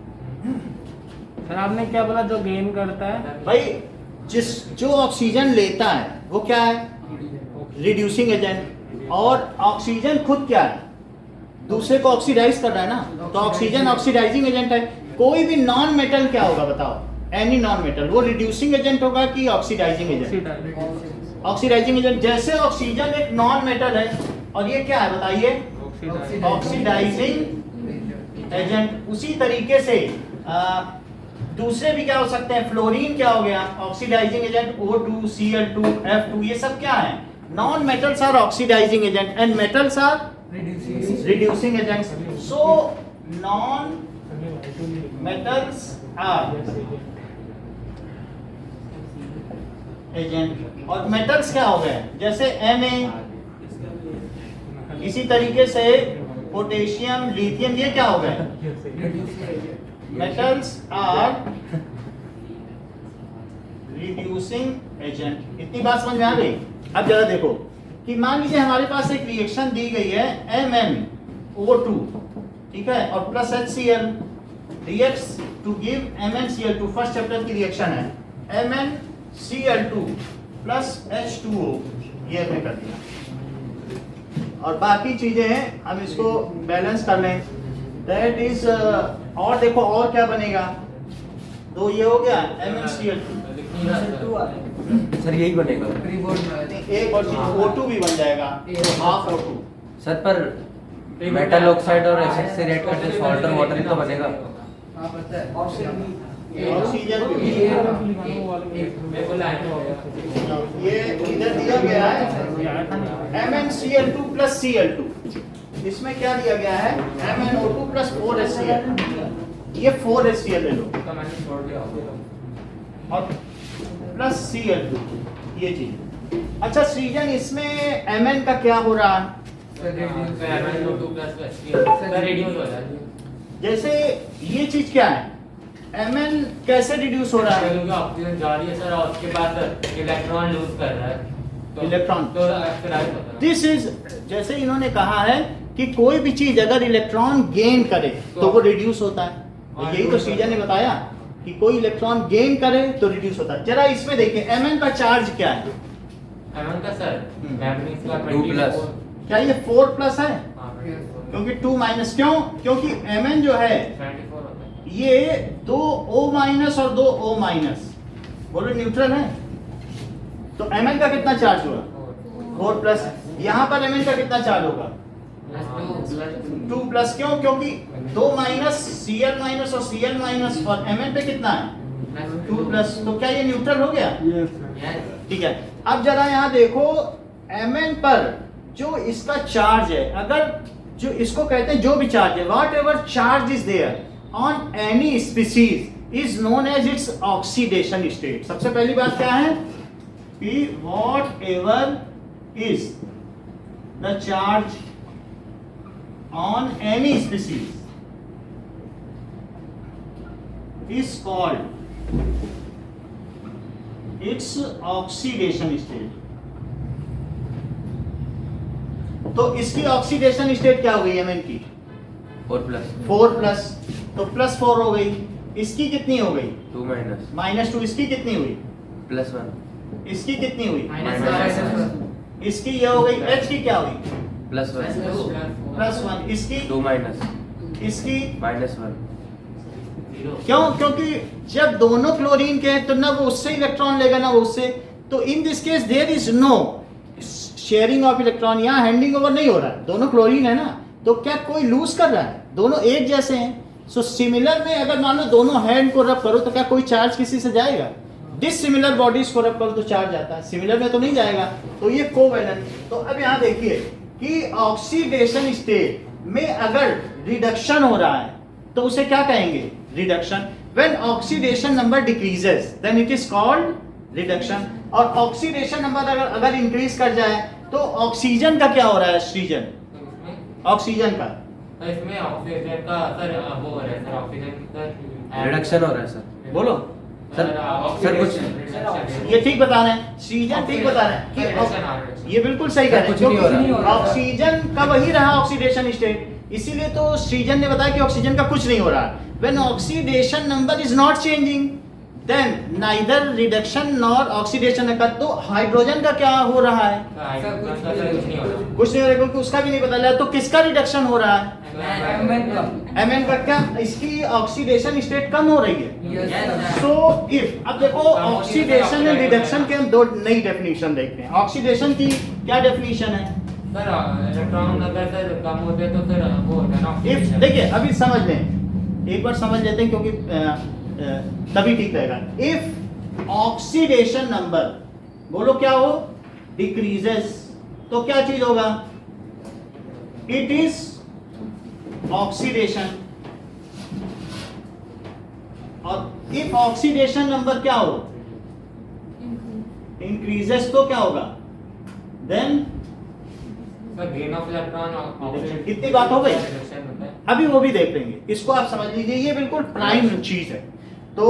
सर आपने क्या बोला, जो गेन करता है? भाई जो ऑक्सीजन लेता है वो क्या है? Reducing agent. और ऑक्सीजन खुद क्या है? दूसरे को ऑक्सीडाइज कर रहा है ना, तो ऑक्सीजन ऑक्सीडाइजिंग एजेंट है। कोई भी नॉन मेटल क्या होगा बताओ? एनी नॉन मेटल, वो रिड्यूसिंग एजेंट होगा कि ऑक्सीडाइजिंग एजेंट? Oxidising agent. जैसे ऑक्सीजन एक नॉन मेटल है और ये क्या है बताइए? Oxidising agent. उसी तरीके से दूसरे भी क्या हो सकते हैं? फ्लोरीन क्या हो गया? Oxidising agent. O2, Cl2, F2, ये सब क्या है? Non metals are oxidising agent and metals are reducing agents. So non metals are agent और metals क्या हो गए? जैसे Na, इसी तरीके से पोटेशियम, लिथियम, ये क्या हो गए? metals are reducing agent। इतनी बात समझ में आ गई? अब जरा देखो कि मान लीजिए हमारे पास एक रिएक्शन दी गई है MnO2, ठीक है, और plus HCl reacts to give MnCl2। First chapter की रिएक्शन है MnCl2 प्लस H2O, ये हमने कर दिया। और बाकी चीजें हैं हम इसको बैलेंस कर लें, दैट इज और देखो और क्या बनेगा? तो ये हो गया MnCl2। सर यही बनेगा। एक और चीज O2 भी बन जाएगा, हाफ O2। सर पर मेटल ऑक्साइड और एसिड से रिएक्ट करके सॉल्ट और वाटर ही तो बनेगा। ऑक्सीजन भी मेरे को लाइन हो गया। ये इधर दिया गया है MnCl2 प्लस Cl2। इसमें क्या दिया गया है? MnO2 plus 4HCl। ये 4HCl ले लो तो मैंने छोड़ दिया होगा। और प्लस Cl2 ये चीज। अच्छा सृजन इसमें Mn का क्या हो रहा है? तो 2 प्लस HCl रिड्यूस हो जाएगी जैसे ये चीज क्या है, Mn कैसे रिड्यूस हो रहा है? क्योंकि ऑक्सीजन जा रही है सर और उसके बाद इलेक्ट्रॉन लूज कर रहा है तो इलेक्ट्रॉन तो ऑक्सीडाइज होता है। दिस इज, जैसे इन्होंने कहा है कि कोई भी चीज अगर इलेक्ट्रॉन गेन करे तो वो रिड्यूस होता है, यही तो सृजन ने बताया कि कोई इलेक्ट्रॉन गेन करे तो रिड्यूस होता है। जरा इसमें देखिए Mn का चार्ज क्या है? एमन का सर हम्म। मैग्नीज का 2 प्लस। 24 क्या ये 4 प्लस है? हाँ, 24 क्योंकि 2 माइनस, क्यों? क्योंकि Mn जो है 24 होता है। ये 2 O माइनस और 2 O माइनस, बोलो न्यूट्रल है, तो Mn का कितना चार्ज हुआ? 4 प्लस। यहाँ पर Mn का कितना चार्ज होगा? 2 प्लस। क्यों? क्योंकि 2 माइनस Cl माइनस और Cl माइनस और Mn पे कितना है? 2 प्लस। तो क्या ये न्यूट्रल हो गया? Yes sir. ठीक है। अब जरा यहाँ देखो Mn पर जो इसका चार्ज है, अगर जो इसको कहते हैं जो भी चार्ज है, whatever charge is there on any species is known as its oxidation state. सबसे पहली बात क्या है कि whatever is the charge on any species is called its oxidation state। तो इसकी ऑक्सीडेशन स्टेट क्या हो गई Mn की? 4 प्लस 4 प्लस, तो प्लस 4 हो गई। इसकी कितनी हो गई? 2 माइनस -2। इसकी कितनी हुई? प्लस 1 इसकी कितनी हुई? माइनस इसकी ये हो गई। H की क्या हुई? प्लस 1 +1। इसकी 2 माइनस इसकी माइनस 1 क्यों? क्योंकि जब दोनों क्लोरीन के हैं तो ना वो उससे इलेक्ट्रॉन लेगा ना वो उससे, तो in this case there is no sharing of electron, यहाँ हैंडिंग ओवर नहीं हो रहा है, दोनों क्लोरीन है ना, तो क्या कोई लूज कर रहा है? दोनों एक जैसे हैं। सो सिमिलर में अगर मान लो दोनों हैंड को रब करो तो क्या कोई चार्ज किसी से जाएगा? डिसिमिलर बॉडीज को रब करो तो चार्ज आता है, सिमिलर में तो नहीं जाएगा। तो ये कोवैलेंट। तो अब यहाँ देखिए कि ऑक्सीडेशन स्टेट में अगर रिडक्शन हो रहा है तो उसे क्या कहेंगे? Reduction. When oxidation number decreases then it is called reduction. और ऑक्सीडेशन नंबर अगर इंक्रीज कर जाए तो ऑक्सीजन का क्या हो रहा है सृजन? तो इसमें ऑक्सीजन का तो इसमें ऑक्सीजन का सर वो हो रहा है सर ऑक्सीजन का रिडक्शन हो रहा है सर। बोलो सर कुछ ये ठीक बता रहे हैं, सृजन ठीक बता रहे हैं कि ये बिल्कुल सही कह रहे हैं, कुछ नहीं हो रहा। क्योंकि ऑक्सीजन का वही रहा ऑक्सीडेशन स्टेट, इसीलिए तो सृजन ने बताया कि ऑक्सीजन का कुछ नहीं हो रहा। When oxidation number is not changing then neither reduction nor oxidation occur. तो हाइड्रोजन का क्या हो रहा है? कुछ नहीं हो रहा। कुछ नहीं हो रहा क्योंकि उसका भी नहीं पता लगा। तो किसका रिडक्शन हो रहा है? Mn का। क्या इसकी ऑक्सीडेशन स्टेट कम हो रही है? सो इफ, अब देखो ऑक्सीडेशन एंड रिडक्शन के हम दो नई डेफिनेशन देखते हैं। ऑक्सीडेशन की क्या डेफिनेशन है? सर इलेक्ट्रॉन अगर सर कम होते तो सर वो होता है ना इफ oxidation। देखिए अभी समझ लें, एक बार समझ लेते हैं क्योंकि तभी ठीक रहेगा। इफ ऑक्सीडेशन नंबर बोलो क्या हो? डिक्रीजेस, तो क्या चीज होगा? It is oxidation. और इफ ऑक्सीडेशन नंबर क्या हो? इंक्रीजेस, तो क्या होगा? Then sir gain of electron oxygen कितनी बात हो गई? रिडक्शन होता है। अभी वो भी देख लेंगे, इसको आप समझ लीजिए, ये बिल्कुल प्राइम चीज है। तो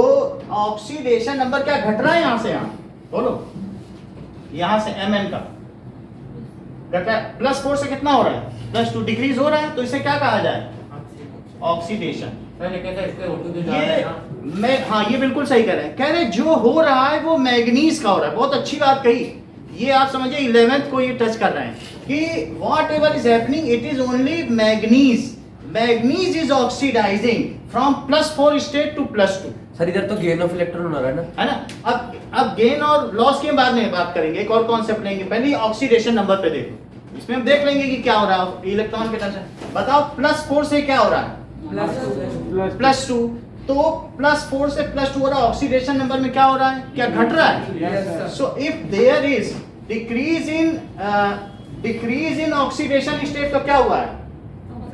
ऑक्सीडेशन नंबर क्या घट रहा है यहां से यहां? बोलो यहां से Mn का घट रहा है। +4 से कितना हो रहा है? +2 डिक्रीज हो रहा है, तो इसे क्या कहा जाए? ऑक्सीडेशन। सर ये कहते हैं इससे O2 जो जा रहा है ये ना मैं, हाँ ये बिल्कुल सही कह रहे हैं। कह रहे जो हो रहा है वो मैग्नीज का हो रहा है। बहुत अच्छी बात कही। ये आप समझिए 11th को ये टच कर रहे हैं कि whatever is happening it is only manganese. Manganese is oxidizing from +4 state to +2। Sir इधर तो गेन ऑफ इलेक्ट्रॉन हो रहा है ना? है ना? अब गेन और लॉस के बाद में बात करेंगे, एक और कॉन्सेप्ट लेंगे। पहले ऑक्सीडेशन नंबर पे देखो, इसमें हम देख लेंगे कि क्या हो रहा है इलेक्ट्रॉन के टच। बताओ +4 से क्या हो रहा है? +2। तो +4 से +2 हो रहा है, ऑक्सीडेशन नंबर में क्या हो रहा है? क्या घट रहा है? So if there is decrease in oxidation state तो क्या हुआ है?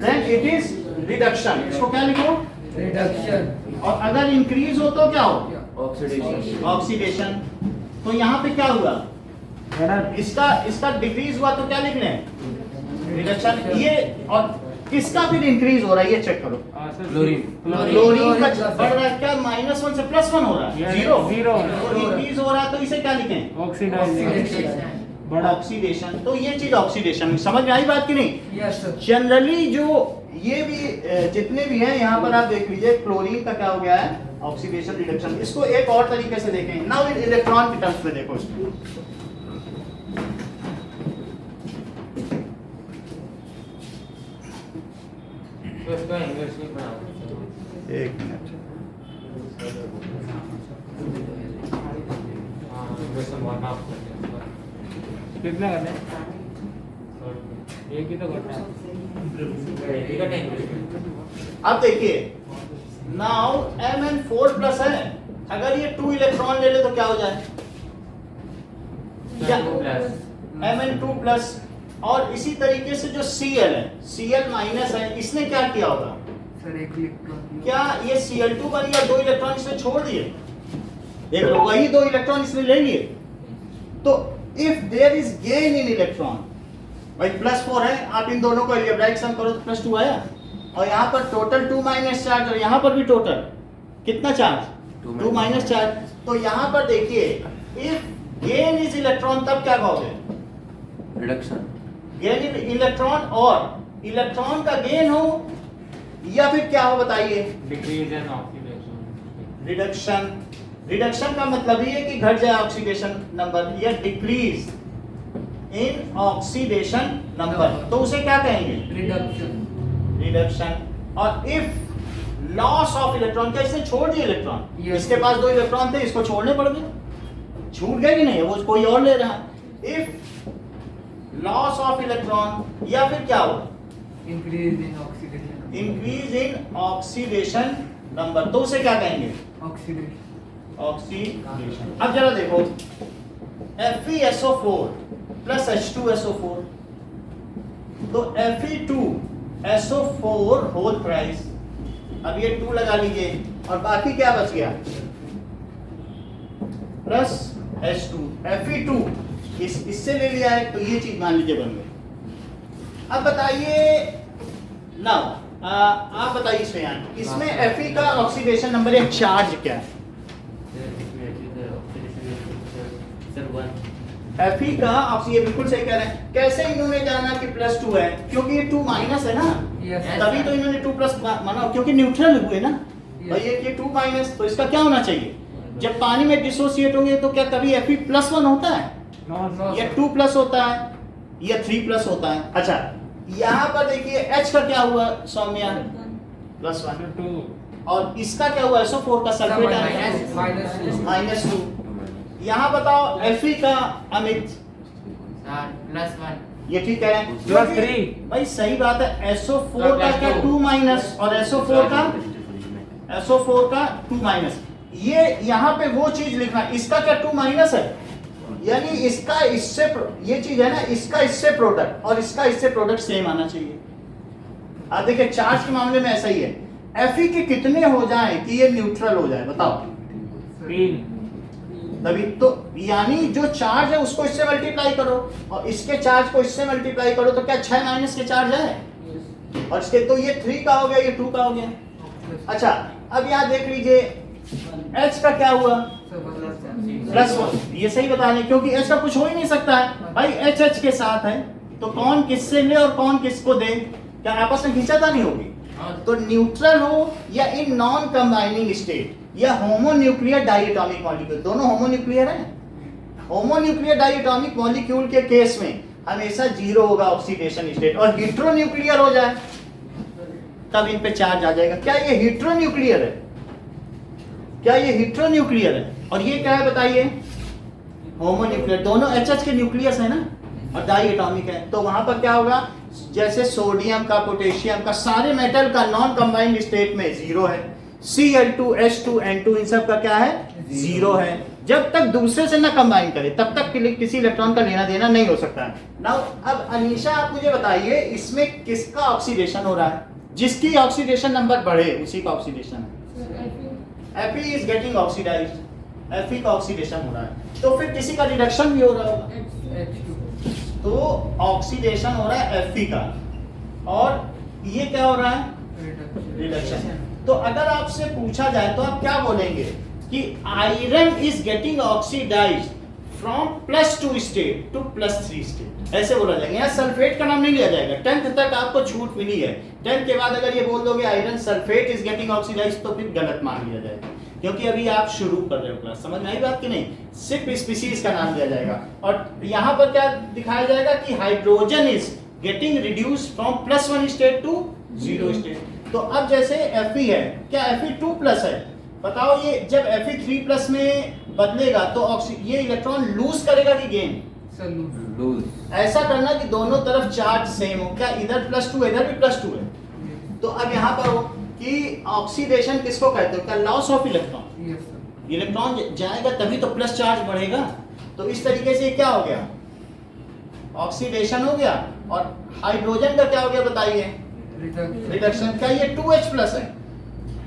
Then it is reduction. इसको क्या लिखो? रिडक्शन। और अगर इंक्रीज हो तो क्या हो? ऑक्सीडेशन। ऑक्सीडेशन। तो यहाँ पे क्या हुआ? एरर इसका डिक्रीज हुआ तो क्या लिख लें? रिडक्शन। ये और किसका फिर इंक्रीज हो रहा है ये चेक करो। क्लोरीन। क्लोरीन का बढ़ रहा है क्या? -1 से +1 हो रहा है, Yes, जीरो zero। तो इंक्रीज हो रहा है तो इसे क्या लिखें? ऑक्सीडाइजेशन बड़ा ऑक्सीडेशन। तो ये चीज ऑक्सीडेशन, समझ में आई बात की नहीं? Yes sir. जनरली जो ये भी जितने भी हैं यहाँ पर आप देख लीजिए, क्लोरीन का क्या हो गया है? Oxidation reduction. इसको एक और तरीके से देखें, नाउ इलेक्ट्रॉन के टर्म्स में देखो इसको। तो इसका इंग्लिश में बनाओ। एक मिनट। हाँ, इंग्लिश में बहुत माफ करते हैं। कितना करना है? एक ही तो करना है। ठीक है, इंग्लिश में। अब देखिए, नाउ Mn4+ है, अगर ये 2 इलेक्ट्रॉन ले ले तो क्या हो जाए? क्या? 2+। Mn2+। और इसी तरीके से जो Cl है, Cl- है, इसने क्या किया होगा? सर एक इलेक्ट्रॉन। क्या ये Cl2 बन गया? 2 इलेक्ट्रॉन इसने छोड़ दिए, देख लो, वही 2 इलेक्ट्रॉन इसने ले लिए। तो if there is gain in electron, भाई +4 है, आप इन दोनों को एल्जेब्राइक सम करो तो +2 आया, और यहाँ पर टोटल 2- चार्ज, और यहाँ पर भी टोटल कितना चार्ज? 2- चार्ज। तो यहाँ पर देखिए, इफ गेन इज इलेक्ट्रॉन तब क्या कहोगे? रिडक्शन। गेन इन इलेक्ट्रॉन, और इलेक्ट्रॉन का गेन हो या फिर क्या हो बताइए? Decrease in oxidation. Reduction. Reduction का मतलब ये है कि घट जाए ऑक्सीडेशन नंबर, या डिक्रीज इन ऑक्सीडेशन नंबर, तो उसे क्या कहेंगे? रिडक्शन। रिडक्शन। और इफ लॉस ऑफ इलेक्ट्रॉन, क्या इसने छोड़ दिए इलेक्ट्रॉन? Yes. इसके पास 2 इलेक्ट्रॉन थे, इसको छोड़ने पड़ गए, छूट गए कि नहीं? वो कोई और ले रहा है। इफ लॉस ऑफ इलेक्ट्रॉन, या फिर क्या हो? Increase in oxidation. Increase in oxidation number, तो उसे क्या कहेंगे? ऑक्सीडेशन। ऑक्सीडेशन। अब जरा देखो, FeSO4 प्लस H2SO4, तो Fe2SO4 होल प्राइस, अब ये 2 लगा लीजिए, और बाकी क्या बच गया? प्लस H2, Fe2 इससे ले लिया है, तो ये चीज मान लीजिए बन गई। अब बताइए ना, आप बताइए श्रेयान, इसमें Fe का ऑक्सीडेशन नंबर या चार्ज क्या है? Fe का ऑक्सी, ये बिल्कुल सही कह रहे हैं। कैसे इन्होंने जाना कि +2 है? क्योंकि ये 2- है ना, Yes. तभी तो इन्होंने 2+ माना, क्योंकि न्यूट्रल हुए ना भाई, ये 2-, तो इसका क्या होना चाहिए? जब पानी में डिसोसिएट होंगे तो क्या कभी Fe+1 होता है? नो या 2+ होता है, या 3+ होता है? अच्छा, यहाँ पर देखिए H का क्या हुआ सौम्या? +1। 2 और इसका क्या हुआ? SO4 का सल्फेट है -2। यहाँ बताओ Fe का अमित, +1। ये ठीक कह रहे हैं? +3 क्योंकि भाई सही बात है, SO4 का क्या 2- और SO4 का 2-। ये यहाँ पे वो चीज लिखना, इसका क्या 2- है, यानी इसका इससे ये चीज है ना, इसका इससे प्रोडक्ट और इसका इससे प्रोडक्ट सेम आना चाहिए। आप देखिए चार्ज के मामले में ऐसा ही है, Fe के कितने हो जाए कि ये न्यूट्रल हो जाए बताओ? 3 तभी तो, यानी जो चार्ज है उसको इससे मल्टीप्लाई करो, और इसके चार्ज को इससे मल्टीप्लाई करो, तो क्या 6- के चार्ज है, और इसके तो ये 3 का हो गया, ये 2 का हो गया। अच्छा, अब यहाँ देख लीजिए H का क्या हुआ? +1। ये सही बता रहे, क्योंकि H का कुछ हो ही नहीं सकता है भाई, H के साथ है, तो कौन किससे ले और कौन किसको दे? क्या आपस में खींचातानी होगी? तो न्यूट्रल हो या इन नॉन कंबाइनिंग स्टेट, या होमोन्यूक्लियर डायटोमिक मॉलिक्यूल, दोनों होमोन्यूक्लियर हैं। होमोन्यूक्लियर डायटोमिक मॉलिक्यूल के केस में हमेशा 0 होगा ऑक्सीडेशन स्टेट, और हेटेरोन्यूक्लियर हो जाए तब इन पे चार्ज आ जाएगा। क्या ये हेटेरोन्यूक्लियर है? क्या ये हेटेरोन्यूक्लियर है? और ये क्या है बताइए? होमोन्यूक्लियर। दोनों HH के न्यूक्लियस है ना, और डाई एटॉमिक है, तो वहां पर क्या होगा? जैसे सोडियम का, पोटेशियम का, सारे मेटल का नॉन कंबाइंड स्टेट में 0 है, Cl2, H2, N2 इन सब का क्या है? 0 है। जब तक दूसरे से ना कंबाइन करे तब तक किसी इलेक्ट्रॉन का लेना देना नहीं हो सकता है। नाउ अब अनीशा आप मुझे बताइए, इसमें किसका ऑक्सीडेशन हो रहा है? जिसकी ऑक्सीडेशन नंबर बढ़े उसी का oxidation Fe is getting oxidized, Fe का ऑक्सीडेशन हो रहा है, तो फिर किसी का रिडक्शन भी हो रहा होगा, H2 तो ऑक्सीडेशन हो रहा है Fe का, और ये क्या हो रहा है, रिडक्शन। तो अगर आपसे पूछा जाए तो आप क्या बोलेंगे कि iron is getting oxidized from +2 state to +3 state, ऐसे बोला जाएगा। यहाँ सल्फेट का नाम नहीं लिया जाएगा, 10th तक आपको छूट मिली है। 10th के बाद अगर ये बोल दोगे iron sulphate is getting oxidized तो फिर गलत मान लिया जाएगा, क्योंकि अभी आप शुरू कर रहे हो क्लास, समझ में आई बात कि नहीं। सिर्फ स्पीशीज का नाम लिया जाएगा, और यहाँ पर क्या दिखाया जाएगा कि hydrogen is getting reduced from +1 state to 0 state. तो अब जैसे Fe है, क्या Fe2+ है, बताओ ये जब Fe3+ में बदलेगा तो ये इलेक्ट्रॉन लूज करेगा कि गेन, सर लूज। ऐसा करना कि दोनों तरफ चार्ज सेम हो, क्या इधर +2 इधर भी +2 है। तो अब यहाँ पर हो कि ऑक्सीडेशन किसको कहते हो, क्या loss of electron, yes sir electron जाएगा तभी तो प्लस चार्ज बढ़ेगा। तो इस तरीके से क्या हो गया, ऑक्सीडेशन हो गया, और हाइड्रोजन का क्या हो गया बताइए, रिडक्शन। क्या ये 2H+ है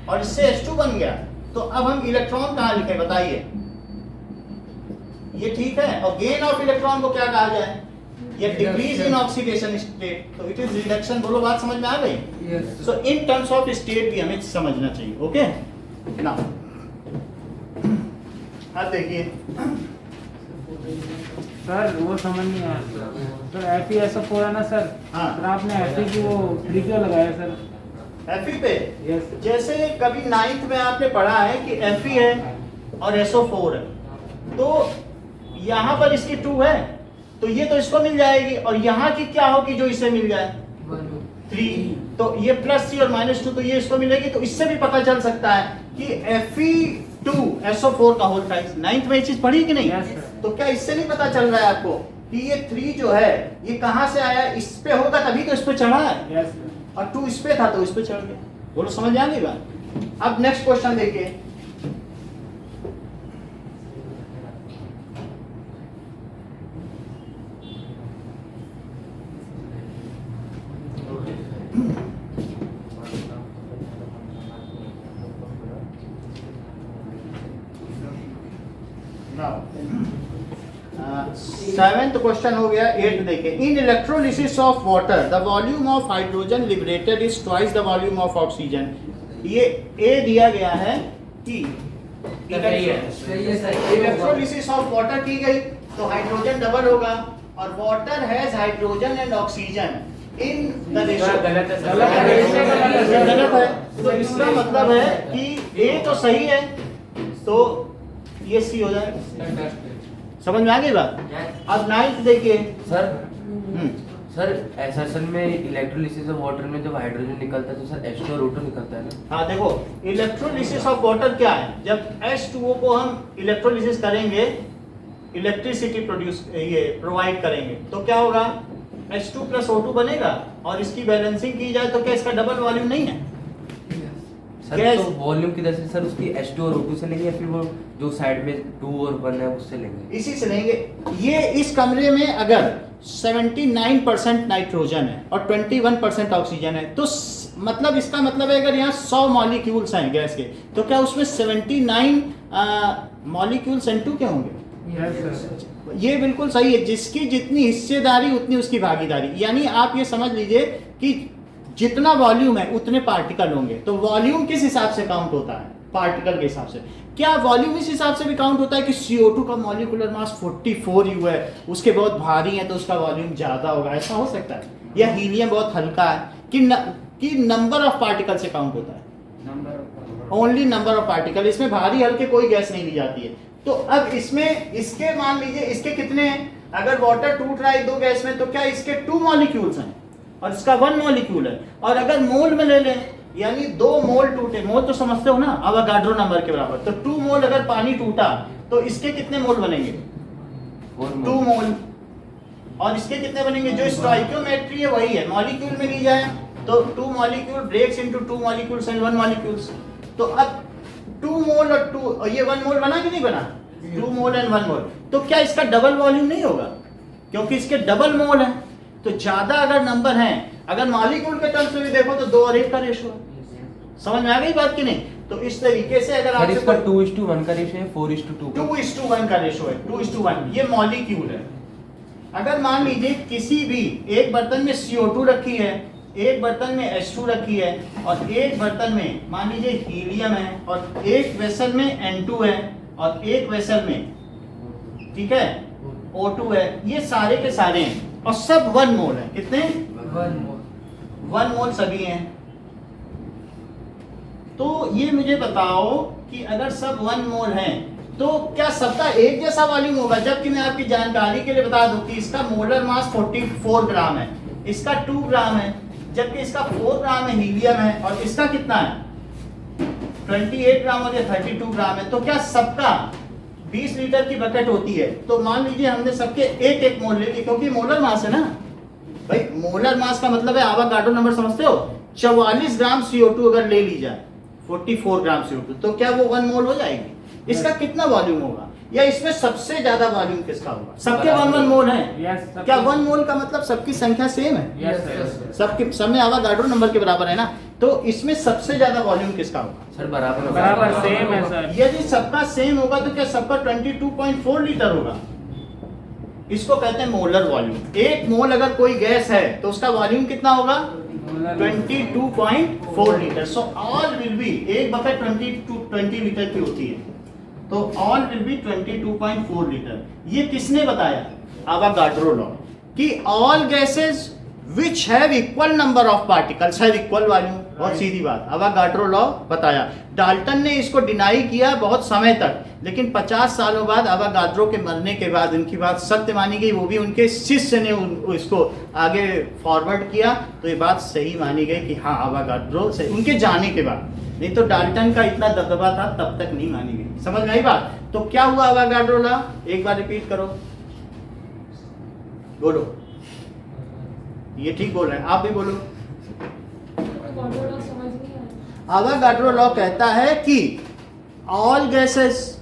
और इससे H2 बन गया, तो अब हम इलेक्ट्रॉन कहाँ लिखे बताइए, ये ठीक है। और गेन ऑफ इलेक्ट्रॉन को क्या कहा जाए, ये डिक्रीज इन ऑक्सीडेशन स्टेट, तो इट इज रिडक्शन। बोलो बात समझ में आ गई। Yes so in terms of state भी हमें समझना चाहिए, ओके ना। अब देखिए सर वो समझ नहीं आया सर, FeSO4 है ना सर, हाँ। सर आपने Fe की वो 3 क्यों लगाया सर? Fe पे यस जैसे कभी 9th में आपने पढ़ा है कि Fe है और SO4 है, तो यहाँ पर इसकी 2 है तो ये तो इसको मिल जाएगी, और यहाँ की क्या होगी जो इसे मिल जाए 3, तो ये +3 और -2 तो ये इसको मिलेगी। तो इससे भी पता चल सकता है कि Fe2 SO4 का होल टाइप। 9th में ये चीज पढ़ी कि नहीं? Yes, sir. तो क्या इससे नहीं पता चल रहा है आपको कि ये 3 जो है ये कहाँ से आया, इस पे होगा तभी तो इस पे चढ़ा है, यस और 2 इस पे था तो इस पे चढ़ गया। बोलो समझ आ गई बात। अब नेक्स्ट क्वेश्चन देखिए, सेवेंथ क्वेश्चन हो गया। 8th देखिए, in electrolysis of water the volume of hydrogen liberated is twice the volume of oxygen. ये ए दिया गया है कि इलेक्ट्रोलिसिस ऑफ वाटर की गई तो हाइड्रोजन डबल होगा, और water has hydrogen and oxygen in the ratio. गलत है सर। गलत है, तो इसका मतलब है कि ए तो सही है, तो ये सी हो जाएगा। समझ में आ गई बात। अब 9th देखिए सर हम्म, सर एसएसएल में इलेक्ट्रोलिसिस ऑफ वाटर में जब हाइड्रोजन निकलता है तो सर H2 और O2 निकलता है ना। हाँ देखो, इलेक्ट्रोलिसिस ऑफ वाटर क्या है, जब H2O को हम इलेक्ट्रोलिसिस करेंगे, इलेक्ट्रिसिटी प्रोड्यूस ये प्रोवाइड करेंगे, तो क्या होगा H2 + O2 बनेगा, और इसकी बैलेंसिंग की जाए तो क्या इसका डबल वॉल्यूम नहीं है। Sir Yes. तो वॉल्यूम किधर से सर, उसकी H2 और O2 से लेंगे या फिर वो जो साइड में 2 और 1 है उससे लेंगे? इसी से लेंगे। ये इस कमरे में अगर 79% नाइट्रोजन है और 21% ऑक्सीजन है, तो मतलब इसका मतलब है अगर यहाँ 100 मॉलिक्यूल्स हैं गैस के, तो क्या उसमें 79 मॉलिक्यूल्स N2 के होंगे? Yes sir. ये बिल्कुल सही है, जिसकी जितनी हिस्सेदारी उतनी उसकी भागीदारी। यानी आप ये समझ लीजिए कि जितना वॉल्यूम है उतने पार्टिकल होंगे। तो वॉल्यूम किस हिसाब से काउंट होता है, पार्टिकल के हिसाब से। क्या वॉल्यूम इस हिसाब से भी काउंट होता है कि CO2 का मॉलिक्यूलर मास 44 U है, उसके बहुत भारी है तो उसका वॉल्यूम ज्यादा होगा, ऐसा हो सकता है? या हीलियम बहुत हल्का है कि नंबर ऑफ पार्टिकल से काउंट होता है? Only number of particle. इसमें भारी हल्के कोई गैस नहीं ली जाती है। तो अब इसमें इसके मान लीजिए इसके कितने हैं, अगर वाटर टूट रहा है 2 गैस में, तो क्या इसके 2 मॉलिक्यूल्स हैं और इसका 1 मॉलिक्यूल है। और अगर मोल में ले लें, यानी 2 मोल टूटे, मोल तो समझते हो ना, अवोगाड्रो नंबर के बराबर, तो 2 मोल अगर पानी टूटा तो इसके कितने मोल बनेंगे? 2 मोल। और इसके कितने बनेंगे? जो स्टोइकियोमेट्री है वही है, मॉलिक्यूल में ली जाए तो 2 molecule breaks into 2 molecules and 1 molecules. तो अब 2 मोल और 2 और ये 1 मोल बना कि नहीं बना? 2 मोल एंड 1 मोल। तो क्या इसका डबल वॉल्यूम नहीं होगा, क्योंकि इसके डबल मोल है। तो ज्यादा अगर नंबर हैं, अगर मॉलिक्यूल के टर्म्स में भी देखो तो 2 और 1 का रेशो है। समझ में आ गई बात कि नहीं? तो इस तरीके से अगर सर आप इसका 2:1 का रेशियो है, 4:2 का। 2:1 का रेशो है, 2:1 ये मॉलिक्यूल है। अगर मान लीजिए किसी भी एक बर्तन में CO2 रखी है, एक बर्तन में H2 रखी है, और एक बर्तन में मान लीजिए हीलियम है, और एक वेसल में N2 है, और एक वेसल में, ठीक है, O2 है, ये सारे के सारे हैं और सब 1 मोल है। कितने? 1 मोल सभी हैं। तो ये मुझे बताओ कि अगर सब 1 मोल हैं तो क्या सबका एक जैसा वॉल्यूम होगा? जबकि मैं आपकी जानकारी के लिए बता दूं कि इसका मोलर मास 44 ग्राम है, इसका 2 ग्राम है, जबकि इसका 4 ग्राम है हीलियम है, और इसका कितना है 28 ग्राम और ये 32 ग्राम है। तो क्या सबका 20 लीटर की बकेट होती है? तो मान लीजिए हमने सबके एक एक मोल ले ली, क्योंकि मोलर मास है ना भाई। मोलर मास का मतलब है आवागाड्रो नंबर, समझते हो? 44 ग्राम CO2 अगर ले ली जाए, 44 ग्राम CO2, तो क्या वो 1 मोल हो जाएगी? इसका कितना वॉल्यूम होगा? या इसमें सबसे ज्यादा वॉल्यूम किसका होगा? सबके 1 मोल है। यस। क्या 1 मोल का मतलब सबकी संख्या सेम है? यस। सबके सब में आवागाड्रो नंबर के बराबर है ना? तो इसमें सबसे ज्यादा वॉल्यूम किसका होगा? सर बराबर बराबर सेम है सर। यदि सबका सेम होगा तो क्या सबका 22.4 लीटर होगा? इसको कहते हैं मोलर वॉल्यूम। एक मोल अगर कोई गैस है तो उसका वॉल्यूम कितना होगा? 22.4 litre. So all will be, एक बकेट 20 लीटर की होती है, तो ऑल विल बी 22.4 लीटर। ये किसने बताया? आवागाड्रो लॉ, कि all gases which have equal number of particles have equal volume. बहुत सीधी बात, आवागाड्रो लॉ बताया। डाल्टन ने इसको डिनाई किया बहुत समय तक, लेकिन 50 सालों बाद आवागाड्रो के मरने के बाद उनकी बात सत्य मानी गई। वो भी उनके शिष्य ने इसको आगे फॉरवर्ड किया, तो ये बात सही मानी गई कि हाँ आवागाड्रो से, उनके जाने के बाद। नहीं तो डाल्टन का इतना दबदबा था तब तक नहीं मानी गई। समझ में आई बात? तो क्या हुआ आवागाड्रो लॉ? एक बार रिपीट करो, बोलो। ये ठीक बोल रहे हैं, आप भी बोलो। आवागाड्रो लॉ कहता है कि ऑल गैसेस,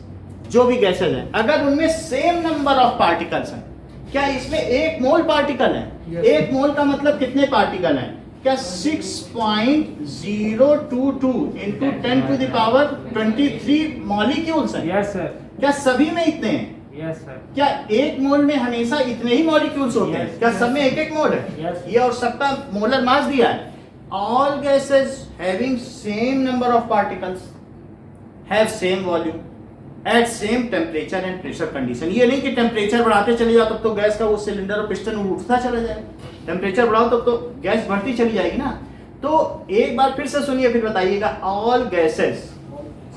जो भी गैसेस हैं, अगर उनमें सेम नंबर ऑफ पार्टिकल्स हैं, क्या इसमें 1 मोल पार्टिकल है? 1 मोल का मतलब कितने पार्टिकल हैं? क्या 6.022 into 10 to the power 23 molecules हैं? Yes sir. क्या सभी में इतने हैं? Yes sir. क्या 1 मोल में हमेशा इतने ही मॉलिक्यूल्स होते हैं? Yes, क्या yes. सब में एक एक मोल है? Yes. ये और सबका मोलर मास दिया है। All gases having same number of particles have same volume at same temperature and pressure condition. ये नहीं कि टेम्परेचर बढ़ाते चले जाओ तब तो गैस का वो सिलेंडर और पिस्टन उठता चला जाए। टेम्परेचर बढ़ाओ तब तो गैस बढ़ती चली जाएगी ना। तो एक बार फिर से सुनिए, फिर बताइएगा। All gases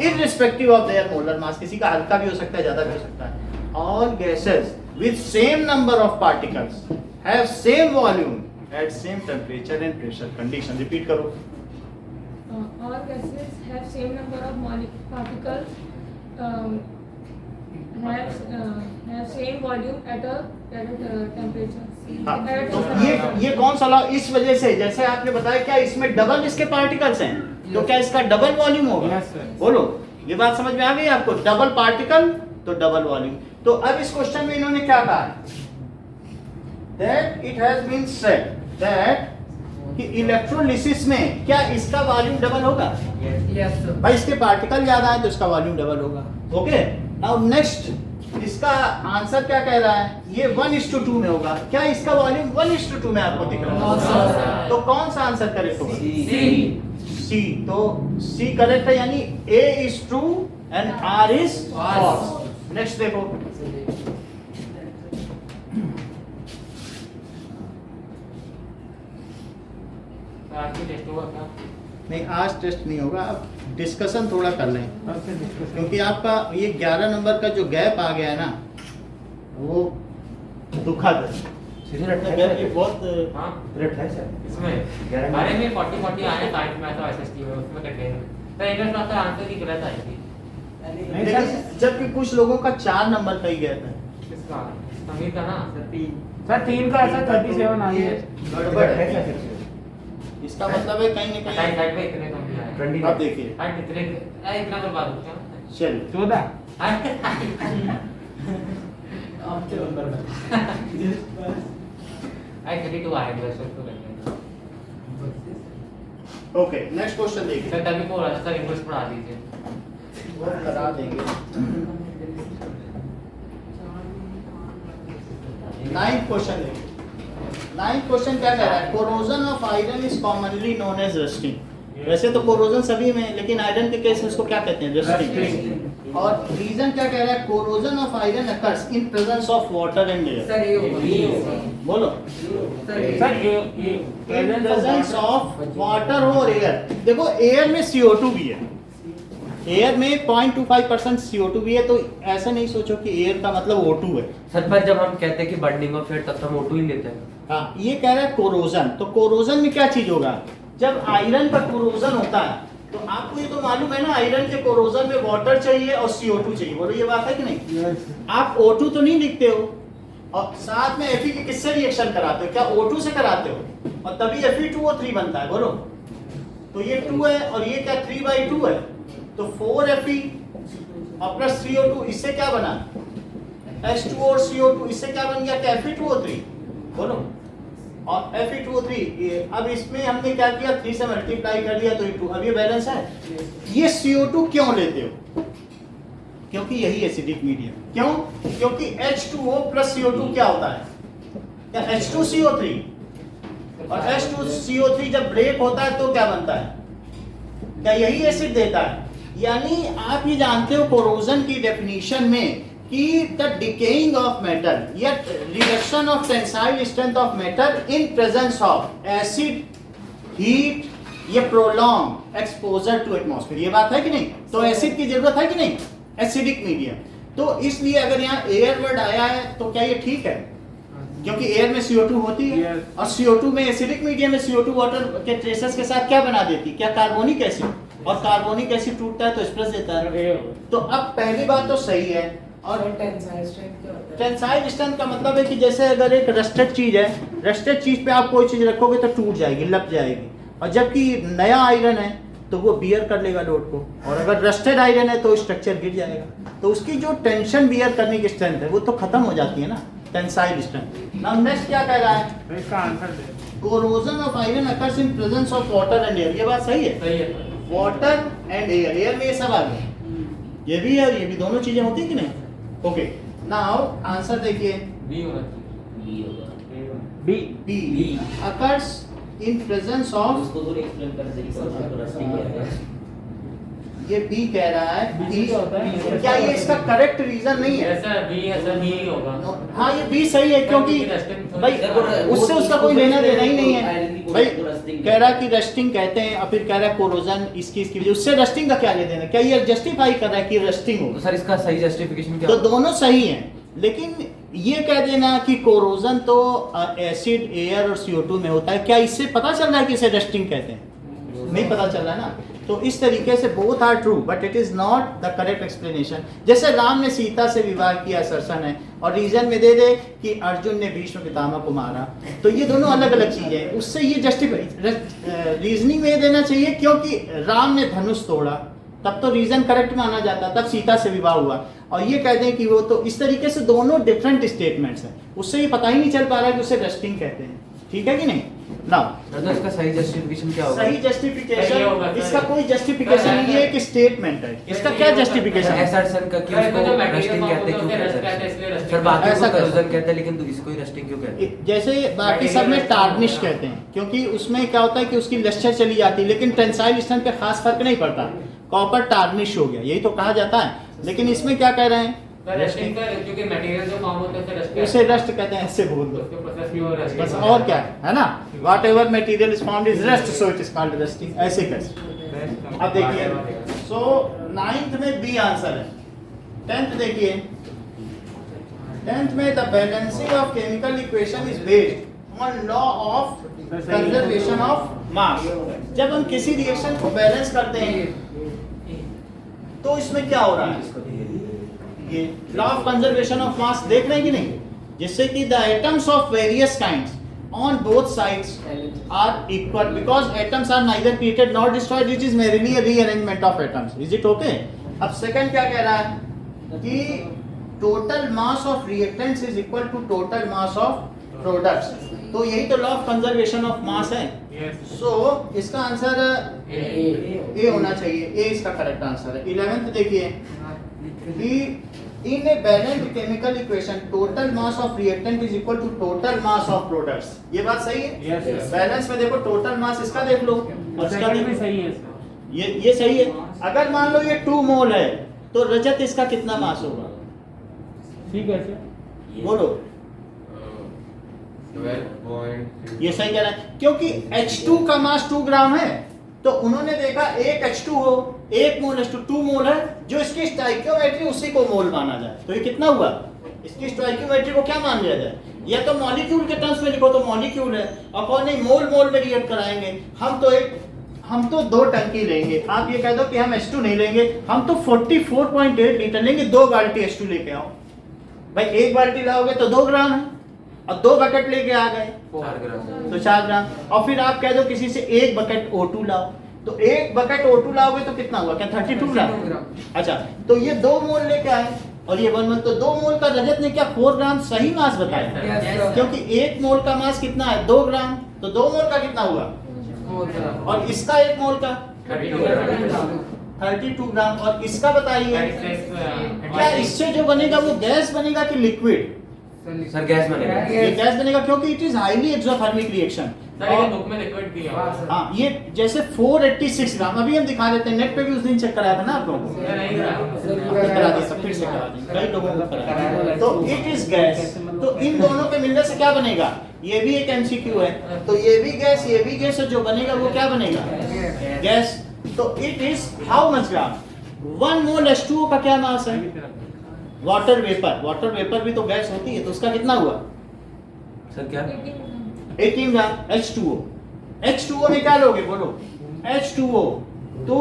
irrespective of their molar mass, किसी का हल्का भी हो सकता है, ज्यादा भी हो सकता है। All gases with same number of particles have same volume at same temperature and pressure condition. Repeat करो। All gases have same number of particles, have same volume at a temperature. हाँ, तो ये कौन सा लॉ? इस वजह से, जैसे आपने बताया, क्या इसमें डबल इसके पार्टिकल्स हैं, तो क्या इसका डबल वॉल्यूम होगा? Yes, sir. बोलो, ये बात समझ में आ गई आपको? डबल पार्टिकल तो डबल वॉल्यूम। तो अब इस क्वेश्चन में इन्होंने क्या कहा? That it has been said that कि इलेक्ट्रोलिसिस में क्या इसका वॉल्यूम डबल होगा? Yes, sir. भाई इसके पार्टिकल ज्यादा है तो इसका वॉल्यूम डबल होगा। ओके, नाउ नेक्स्ट, इसका आंसर क्या कह रहा है? ये 1:2 में होगा। क्या इसका वॉल्यूम 1:2 में आपको दिख रहा है? तो कौन सा आंसर करेक्ट होगा? सी। तो सी करेक्ट है, यानी A is true and R is false। Next देखो, आज की टेस्ट हुआ क्या? नहीं आज टेस्ट नहीं होगा, अब डिस्कशन थोड़ा कर लें, क्योंकि आपका ये 11 नंबर का जो गैप आ गया है ना, वो दुखद है। ये बहुत हाँ है सर। इसमें अरे में 40 आए साइड में तो एसएसटी में उसमें कट गए। तो इंग्लिश का आंसर की गलत आई थी। लेकिन जबकि कुछ लोगों का 4 नंबर का ही गैप है। किसका? समीर का ना? सर 3 का ऐसा 37 आई है। गड़बड़ है सर। इसका मतलब है कहीं ना कहीं। साइड पे इतने कम नहीं आए। अब देखिए, हां इतने इतना बर्बाद हो गया। चलिए 14। I32 आएगा सर तो करते हैं ओके नेक्स्ट क्वेश्चन देखिए सर तभी को सर इनवर्स पढ़ा दीजिए वो करा देंगे। 9th क्वेश्चन देखिए। 9th क्वेश्चन क्या कह रहा है? Corrosion of iron is commonly known as rusting. वैसे तो कोरोजन सभी में है, लेकिन आयरन के केस में इसको क्या कहते हैं? रस्टिंग। और रीजन क्या कह रहा है? Corrosion of iron occurs in presence of water and air. Sir ये होगा बोलो। सर ये इन प्रेजेंस ऑफ वाटर और एयर। देखो एयर में CO2 भी है, एयर में 0.25% CO2 भी है, तो ऐसा नहीं सोचो कि एयर का मतलब O2 है। सर पर जब हम कहते हैं कि बर्निंग ऑफ एयर तब तो हम O2 ही लेते हैं। हाँ, ये कह रहा है कोरोजन। तो कोरोजन में क्या चीज होगा? जब आयरन का कोरोजन होता है तो आपको ये तो मालूम है ना, आयरन के कोरोजन में वाटर चाहिए और CO2 चाहिए। बोलो ये बात है कि नहीं? आप O2 तो नहीं लिखते हो, और साथ में Fe के किससे रिएक्शन कराते हो? क्या O2 से कराते हो? और तभी Fe2O3 बनता है। बोलो तो ये 2 है और ये क्या 3/2 है, तो 4Fe और प्लस CO2, इससे क्या बना? H2O और CO2, इससे क्या बन गया? क्या Fe2O3। बोलो और Fe2O3। अब इसमें हमने क्या किया? 3 से मल्टीप्लाई कर दिया तो ये 2। अब ये बैलेंस है। ये CO2 क्यों लेते हो? क्योंकि यही एसिडिक मीडियम। क्यों? क्योंकि H2O प्लस CO2 क्या होता है? क्या H2CO3। और H2CO3 जब ब्रेक होता है तो क्या बनता है? क्या यही एसिड देता है? यानी आप ये जानते हो कोरोजन की डेफिनेशन में कि द डिकेइंग ऑफ मेटल या reduction of tensile strength of metal in presence of acid, heat या प्रोलॉन्ग एक्सपोजर टू एटमॉस्फेयर। ये बात है कि नहीं? तो एसिड की जरूरत है कि नहीं? Acidic medium. तो इसलिए अगर यहाँ एयर वर्ड आया है तो क्या ये ठीक है? क्योंकि एयर में CO2 होती है और CO2 में एसिडिक मीडियम में CO2 वाटर के ट्रेसेस के साथ क्या बना देती? क्या कार्बोनिक एसिड। और कार्बोनिक एसिड टूटता है तो स्प्रेस देता है। तो अब पहली बात तो सही है। और टेंसाइल स्ट्रेंथ का मतलब है कि जैसे अगर एक रस्टेड चीज है, रस्टेड चीज पे आप कोई चीज रखोगे तो टूट जाएगी, लप जाएगी। और जबकि नया आयरन है तो वो बियर कर लेगा लोड को, और अगर रस्टेड आयरन है तो स्ट्रक्चर गिर जाएगा। तो उसकी जो टेंशन बियर करने की स्ट्रेंथ है वो तो खत्म हो जाती है ना, टेंसाइल स्ट्रेंथ। नाउ नेक्स्ट क्या कह रहा है? इसका answer they. Corrosion of iron occurs in presence of water and air. ये बात सही है? सही है वाटर एंड एयर, एयर में ये सब आ गया, ये भी है और ये भी, दोनों चीजें होती है कि नहीं? ओके नाउ आंसर देखिए। बी होना चाहिए B B occurs in presence of, उसको थोड़ी एक्सप्लेन कर दीजिए सर, रस्टिंग कहते हैं। ये बी कह रहा है बी क्या होता है? क्या ये इसका करेक्ट रीजन नहीं है? ऐसा बी है सर, बी ही होगा। हाँ ये बी सही है, क्योंकि भाई उससे उसका कोई लेना देना ही नहीं है। भाई कह रहा है कि रस्टिंग कहते हैं और फिर कह रहा है कोरोजन इसकी वजह, उससे रस्टिंग का क्या लेना देना? क्या ये जस्टिफाई कर रहा है कि रस्टिंग हो? तो सर इसका सही जस्टिफिकेशन क्या तो होगा? दोनों सही हैं, लेकिन ये कह देना कि कोरोजन तो एसिड, एयर और CO2 में होता है, क्या इससे पता चल रहा है कि इसे रस्टिंग कहते हैं? नहीं पता चल रहा है ना। तो इस तरीके से both are true but it is not the correct explanation. जैसे राम ने सीता से विवाह किया असर्शन है, और रीजन में दे दे कि अर्जुन ने भीष्म पितामह को मारा, तो ये दोनों अलग अलग चीजें हैं। उससे ये जस्टिफाई रीजनिंग में देना चाहिए क्योंकि राम ने धनुष तोड़ा, तब तो रीजन करेक्ट माना जाता, तब सीता से विवाह हुआ। और ये कहते हैं कि वो, तो इस तरीके से दोनों डिफरेंट स्टेटमेंट्स हैं, उससे ये पता ही नहीं चल पा रहा है कि उसे रस्टिंग कहते हैं। ठीक है कि नहीं? नाउ तो इसका सही जस्टिफिकेशन क्या होगा? सही सही होगा, जस्टिफिकेशन, सही। इसका कोई जस्टिफिकेशन नहीं है, एक स्टेटमेंट है। इसका क्या जस्टिफिकेशन है? एसर्शन का क्यों सर, इसको जो material रस्टिंग form कहते हैं, होता है, क्यों उससे कहते rust कहते हैं, इसलिए हैं? rusting सर बाकी ऐसा को कर कोरोजन सकते कहते हैं, लेकिन इसको ही रस्टिंग क्यों कहते हैं? जैसे बाकी सब में टार्निश कहते हैं, क्योंकि उसमें क्या होता है कि उसकी लश्चर चली जाती है, लेकिन टेंसाइल स्ट्रेंथ पे खास फर्क नहीं पड़ता, कॉपर टार्निश हो गया, यही तो कहा जाता है। लेकिन इसमें क्या कह रहे हैं? रस्टिंग का, क्योंकि मटेरियल जो फॉर्म होता है उसे रस्ट कहते हैं, ऐसे बोल दो उसके प्रोसेस में वो रस्टिंग बस, और क्या है ना? What ever material is found is rust so it is called rusting, ऐसे कर। अब देखिए, सो 9th में बी आंसर है। 10th देखिए, 10th में the balancing of chemical equation is based on law of conservation of mass. जब हम किसी रिएक्शन को बैलेंस करते हैं तो इसमें क्या हो रहा है? ये law of conservation of mass देख रहे हैं कि नहीं? जिससे कि the atoms of various kinds on both sides are equal because atoms are neither created nor destroyed, it is merely a rearrangement of atoms. Is it okay? अब second क्या कह रहा है कि total mass of reactants is equal to total mass of products. तो यही तो law of conservation of mass है। Yes. सो इसका आंसर ए होना चाहिए, ए इसका करेक्ट आंसर है। 11th देखिए, in a balanced chemical equation total mass of reactant is equal to total mass of products। ये बात सही है? Yes, yes. बैलेंस में देखो टोटल मास इसका देख लो और इसका सेकंड देख भी लो। सही है इसका। ये सही है। अगर मान लो ये 2 मोल है तो रजत इसका कितना मास होगा? ठीक है सर। बोलो। 12.3 ये सही कह रहा है, क्योंकि H2 का मास 2 ग्राम है तो उन्होंने देखा एक H2 हो, एक मोल H2 2 मोल है, जो इसकी स्टोइकियोमेट्री उसी को मोल माना जाए। तो ये कितना हुआ? इसकी स्टोइकियोमेट्री को क्या मान लिया जाए? या तो मॉलिक्यूल के टर्म्स में लिखो तो मॉलिक्यूल है, और कौन नहीं मोल मोल में रिएक्ट कराएंगे। हम तो 2 टंकी लेंगे, आप ये कह दो कि हम H2 नहीं लेंगे, हम तो 44.8 लीटर लेंगे, 2 बाल्टी H2 लेके आओ। भाई 1 बाल्टी लाओगे तो 2 ग्राम है, और 2 बकेट लेके आ गए 4 ग्राम। तो 4 ग्राम। और फिर आप कह दो किसी से 1 बकेट O2 लाओ, तो 1 बकेट O2 लाओगे तो कितना हुआ? क्या 32 ग्राम? अच्छा, तो ये 2 मोल लेके आए और ये 1 मोल, तो 2 मोल का रजत ने क्या 4 ग्राम सही मास बताया? Yes, क्योंकि 1 मोल का मास कितना है? 2 ग्राम, तो 2 मोल का कितना हुआ? 4 ग्राम। और इसका 1 मोल का 32 ग्राम, और इसका बताइए क्या इससे जो बनेगा वो गैस बनेगा कि लिक्विड? सर गैस बनेगा। ये गैस बनेगा क्योंकि it is highly exothermic reaction. Sir ये बुक में लिक्विड दिया हुआ है। हाँ, ये जैसे 486 ग्राम, अभी हम दिखा देते हैं, नेट पे भी उस दिन चेक कराया था ना आप लोगों को। ये नहीं करा। आपने करा दिया, सब फिर से करा दें, कई लोगों को कराया। तो इट इज गैस, तो इन दोनों के मिलने से क्या बनेगा? ये भी एक एमसीक्यू है, तो ये भी गैस है, जो बनेगा वो क्या बनेगा? गैस। तो it is how much gram? 1 mole H2O का क्या मास है? वाटर वेपर भी तो गैस होती है, तो उसका कितना हुआ? सर क्या? 18 ग्राम H2O में क्या लोगे? बोलो। H2O तो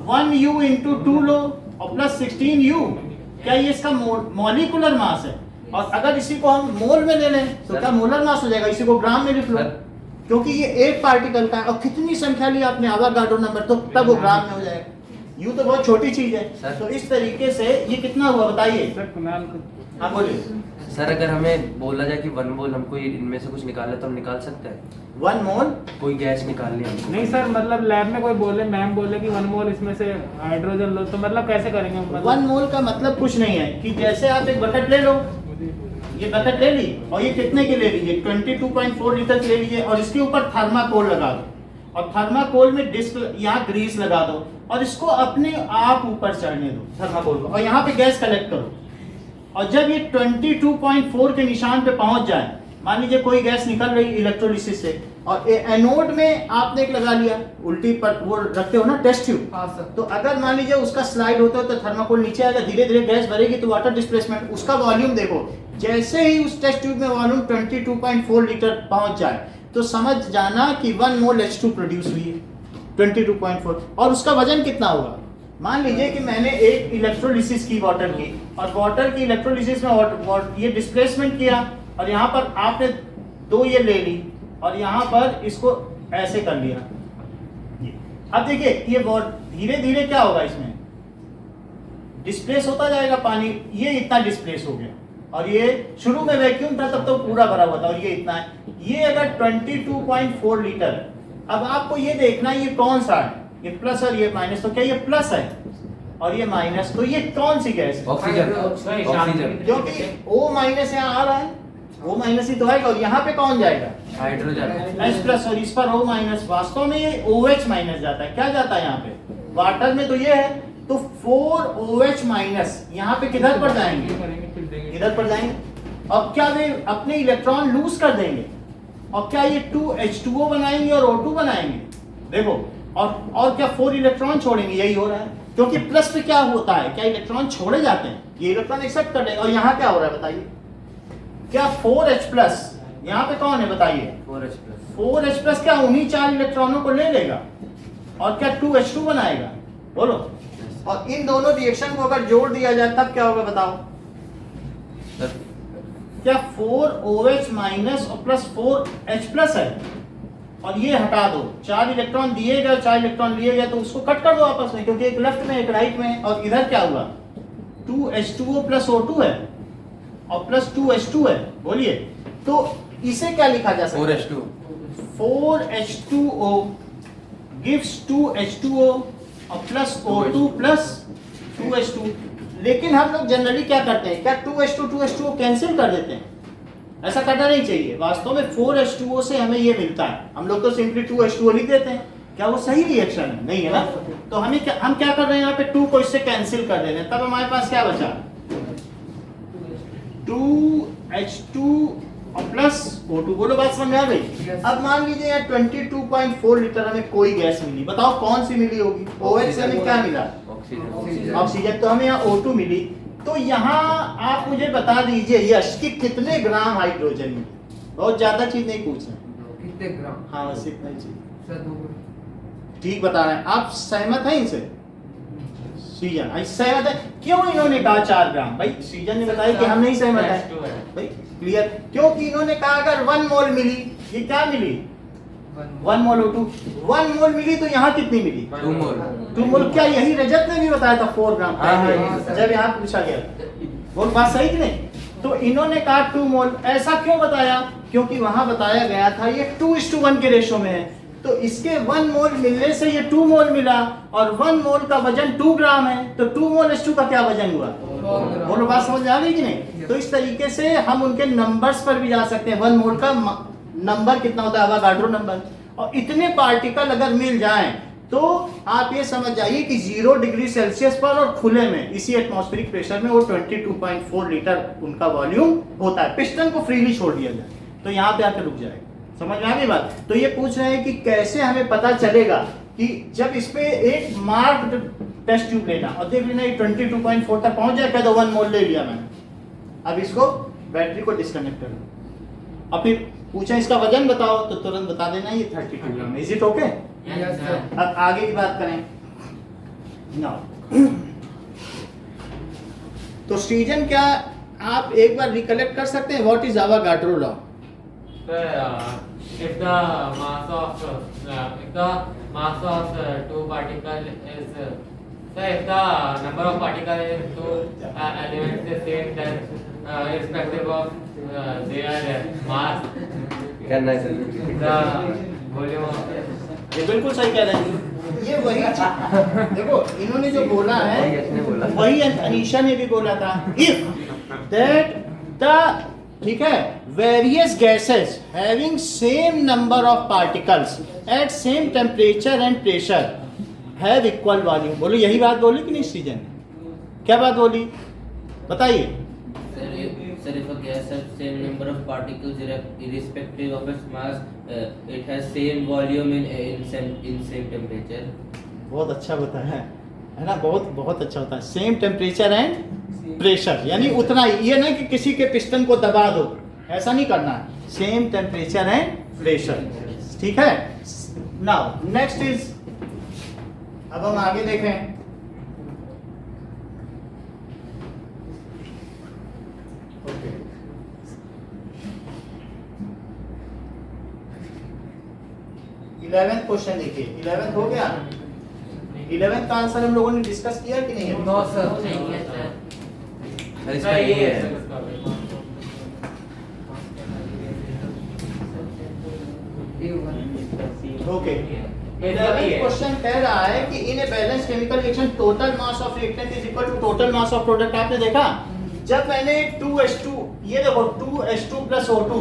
1U इंटू 2 लो और प्लस 16U, क्या ये इसका मॉलिकुलर मास है? और अगर इसी को हम मोल में ले लें तो क्या मोलर मास हो जाएगा? इसी को ग्राम में लिख लो, क्योंकि ये एक पार्टिकल का है, और कितनी संख्या ली आपने आवागाड्रो नंबर, तो तब वो ग्राम में हो जाएगा। यू तो बहुत छोटी चीज है। तो इस तरीके से ये कितना हुआ बताइए? सर कुणाल को हाँ बोलिए। सर अगर हमें बोला जाए कि 1 मोल हमको इनमें से कुछ निकालना है तो हम निकाल सकते हैं? 1 मोल कोई गैस निकालनी है हमको? नहीं सर, मतलब लैब में कोई बोले, मैम बोले कि 1 मोल इसमें से हाइड्रोजन लो, तो मतलब कैसे करेंगे? मतलब 1 मोल का मतलब कुछ नहीं है कि जैसे आप एक बकेट ले लो, ये बकेट ले ली और ये कितने की ले लीजिए? 22.4 लीटर की ले लीजिए, और इसके ऊपर थर्माकोल लगा दो, और थर्माकोल में डिस्क यहाँ ग्रीस लगा दो, और इसको अपने आप ऊपर चढ़ने दो थर्माकोल को, और यहाँ पे गैस कलेक्ट करो। और जब ये 22.4 के निशान पे पहुंच जाए, मान लीजिए कोई गैस निकल रही इलेक्ट्रोलिसिस से, और एनोड में आपने एक लगा लिया, उल्टी पर वो रखते हो ना टेस्ट ट्यूब, हाँ सर। तो अगर मान लीजिए उसका स्लाइड होता है तो थर्माकोल नीचे आएगा, धीरे धीरे गैस भरेगी, तो वाटर डिस्प्लेसमेंट, उसका वॉल्यूम देखो, जैसे ही उस टेस्ट ट्यूब में वॉल्यूम 22.4 लीटर पहुंच जाए तो समझ जाना कि 1 मोल H2 प्रोड्यूस हुई है 22.4। और उसका वजन कितना होगा? मान लीजिए कि मैंने एक इलेक्ट्रोलिसिस की वाटर की, और वाटर की इलेक्ट्रोलिसिस में ये डिस्प्लेसमेंट किया, और यहाँ पर आपने 2 ये ले ली, और यहाँ पर इसको ऐसे कर लिया। अब देखिए ये धीरे धीरे क्या होगा, इसमें डिस्प्लेस होता जाएगा पानी, ये इतना डिस्प्लेस हो गया, और ये शुरू में वैक्यूम था तब तो पूरा भरा हुआ था, और ये इतना है। ये अगर 22.4 लीटर है, अब आपको ये देखना ये कौन सा है, ये प्लस और ये माइनस, तो क्या ये प्लस है और ये माइनस, तो ये कौन सी गैस है? ऑक्सीजन। क्योंकि O माइनस यहाँ आ रहा है, O माइनस ही तो आएगा, और यहाँ पे कौन जाएगा? हाइड्रोजन। H प्लस, और इस पर O माइनस, वास्तव में ये OH माइनस जाता है। क्या जाता है यहाँ पे? वाटर में तो ये है, तो 4OH माइनस यहाँ पे किधर पर जाएंगे? करेंगे फिर देंगे। इधर पर जाएंगे। अब क्या वे अपने इलेक्ट्रॉन लूज कर देंगे, और क्या ये 2H2O बनाएंगे और O2 बनाएंगे? देखो, और क्या 4 इलेक्ट्रॉन छोड़ेंगे? यही हो रहा है, क्योंकि प्लस पे क्या होता है, क्या इलेक्ट्रॉन छोड़े जाते हैं? ये इलेक्ट्रॉन एक्सेप्ट कर लेंगे। और यहाँ क्या हो रहा है बताइए? क्या 4H प्लस यहाँ पे कौन है बताइए? 4H प्लस क्या उन्हीं 4 इलेक्ट्रॉनों को ले लेगा, और क्या 2H2 बनाएगा? बोलो। और इन दोनों रिएक्शन को अगर जोड़ दिया जाए तब क्या होगा बताओ? क्या 4OH माइनस और प्लस 4H प्लस है, और ये हटा दो, 4 इलेक्ट्रॉन दिए गए, 4 इलेक्ट्रॉन लिए गए, तो उसको कट कर दो आपस में, क्योंकि एक लेफ्ट में एक राइट में, और इधर क्या हुआ? 2H2O प्लस O2 है और प्लस 2H2 है। बोलिए, तो इसे क्या लिखा जा सकता है? 4H2 4H2O gives 2H2O और प्लस O2 प्लस 2H2। लेकिन हम लोग जनरली क्या करते हैं, क्या 2H2 कैंसिल कर देते हैं? ऐसा करना नहीं चाहिए। वास्तव में 4H2O से हमें ये मिलता है, हम लोग तो सिंपली 2H2O लिख देते हैं। क्या वो सही रिएक्शन है? नहीं है ना। तो हम क्या कर रहे हैं, यहाँ पे 2 को इससे कैंसिल कर दे रहे हैं, तब हमारे पास क्या बचा? 2H2 और प्लस O2। बोलो बात समझ में आ गई? अब मान लीजिए यार 22.4 लीटर हमें कोई गैस मिली, बताओ कौन सी मिली होगी? OH से हमें क्या मिला? ऑक्सीजन। तो हमें यहाँ O2 मिली। तो यहाँ आप मुझे बता दीजिए यश कि कितने ग्राम हाइड्रोजन मिले? बहुत ज्यादा चीज नहीं पूछ रहे, कितने ग्राम? हाँ बस इतना ही चाहिए। सर 2 ग्राम। ठीक बता रहे हैं आप, सहमत हैं इनसे? सीजन सहमत है? क्यों इन्होंने कहा 4 ग्राम? भाई सीजन ने बताया कि हम नहीं सहमत है भाई, क्लियर? क्योंकि इन्होंने कहा अगर 1 मोल मिली, ये क्या मिली? 1 मोल O2, 1 मोल मिली, तो यहाँ कितनी मिली? 2 मोल। 2 मोल। क्या यही रजत ने भी बताया था 4 ग्राम हाँ, पहले, हाँ, जब यहाँ पूछा गया? वो बात सही कि नहीं? तो इन्होंने कहा 2 मोल। ऐसा क्यों बताया? क्योंकि वहां बताया गया था ये 2:1 के रेशो में है, तो इसके 1 मोल मिलने से ये 2 मोल मिला, और 1 मोल का वजन 2 ग्राम है, तो 2 मोल H2 का क्या वजन हुआ? बोलो बात समझ आ गई कि नहीं? तो इस तरीके से हम उनके नंबर्स पर भी जा सकते हैं। 1 मोल का नंबर कितना होता है? Avogadro number. और इतने पार्टिकल अगर मिल जाएं तो आप ये समझ जाइए कि 0 डिग्री सेल्सियस पर और खुले में इसी एटमॉस्फेरिक प्रेशर में वो 22.4 लीटर उनका वॉल्यूम होता है। पिस्टन को फ्रीली छोड़ दिया जाए तो यहाँ पे आकर रुक जाएगा। समझ में आ गई बात? तो ये पूछ रहे हैं कि कैसे हमें पता चलेगा कि जब इस पे एक मार्क्ड टेस्ट ट्यूब लेना और देख लेना ये 22.4 तक पहुंच जाए, तो 1 मोल ले लिया मैंने। अब इसको बैटरी को डिस्कनेक्ट कर लो और फिर पूछा इसका वजन बताओ, तो तुरंत बता देना ये 32 gram. Is it okay? Yes sir. अब आगे की बात करें ना। तो स्टीजन क्या आप एक बार रिकलेक्ट कर सकते हैं what is Avogadro law? If the mass of two particle is if the number of particle in two elements is same, then irrespective of their mass, करना है सर। the volume of ये बिल्कुल सही कह रहे हैं। ये वही देखो इन्होंने जो बोला है वही अनीशा ने भी बोला था। इफ दैट द ठीक है various gases having same number of particles at same temperature and pressure have equal volume. बोलो यही बात बोली कि नहीं सीजन? क्या बात बोली बताइए? Sir, if a gas has same number of particles irrespective of its mass, it has same volume in same temperature. बहुत अच्छा बताया है ना, बहुत अच्छा होता है। सेम टेम्परेचर एंड प्रेशर, यानी उतना ही, ये नहीं कि किसी के पिस्टन को दबा दो, ऐसा नहीं करना है। सेम टेम्परेचर एंड प्रेशर, ठीक है। नाउ नेक्स्ट इज, अब हम आगे देखें। ओके 11th क्वेश्चन देखिए। 11th हो गया? 11th का आंसर हम लोगों ने डिस्कस किया कि नहीं? No sir. इसका ये है। ओके 11th क्वेश्चन कह रहा है कि in a balance chemical reaction total mass of reactant is equal to total mass of product. आपने देखा जब मैंने 2H2, ये देखो 2H2 प्लस O2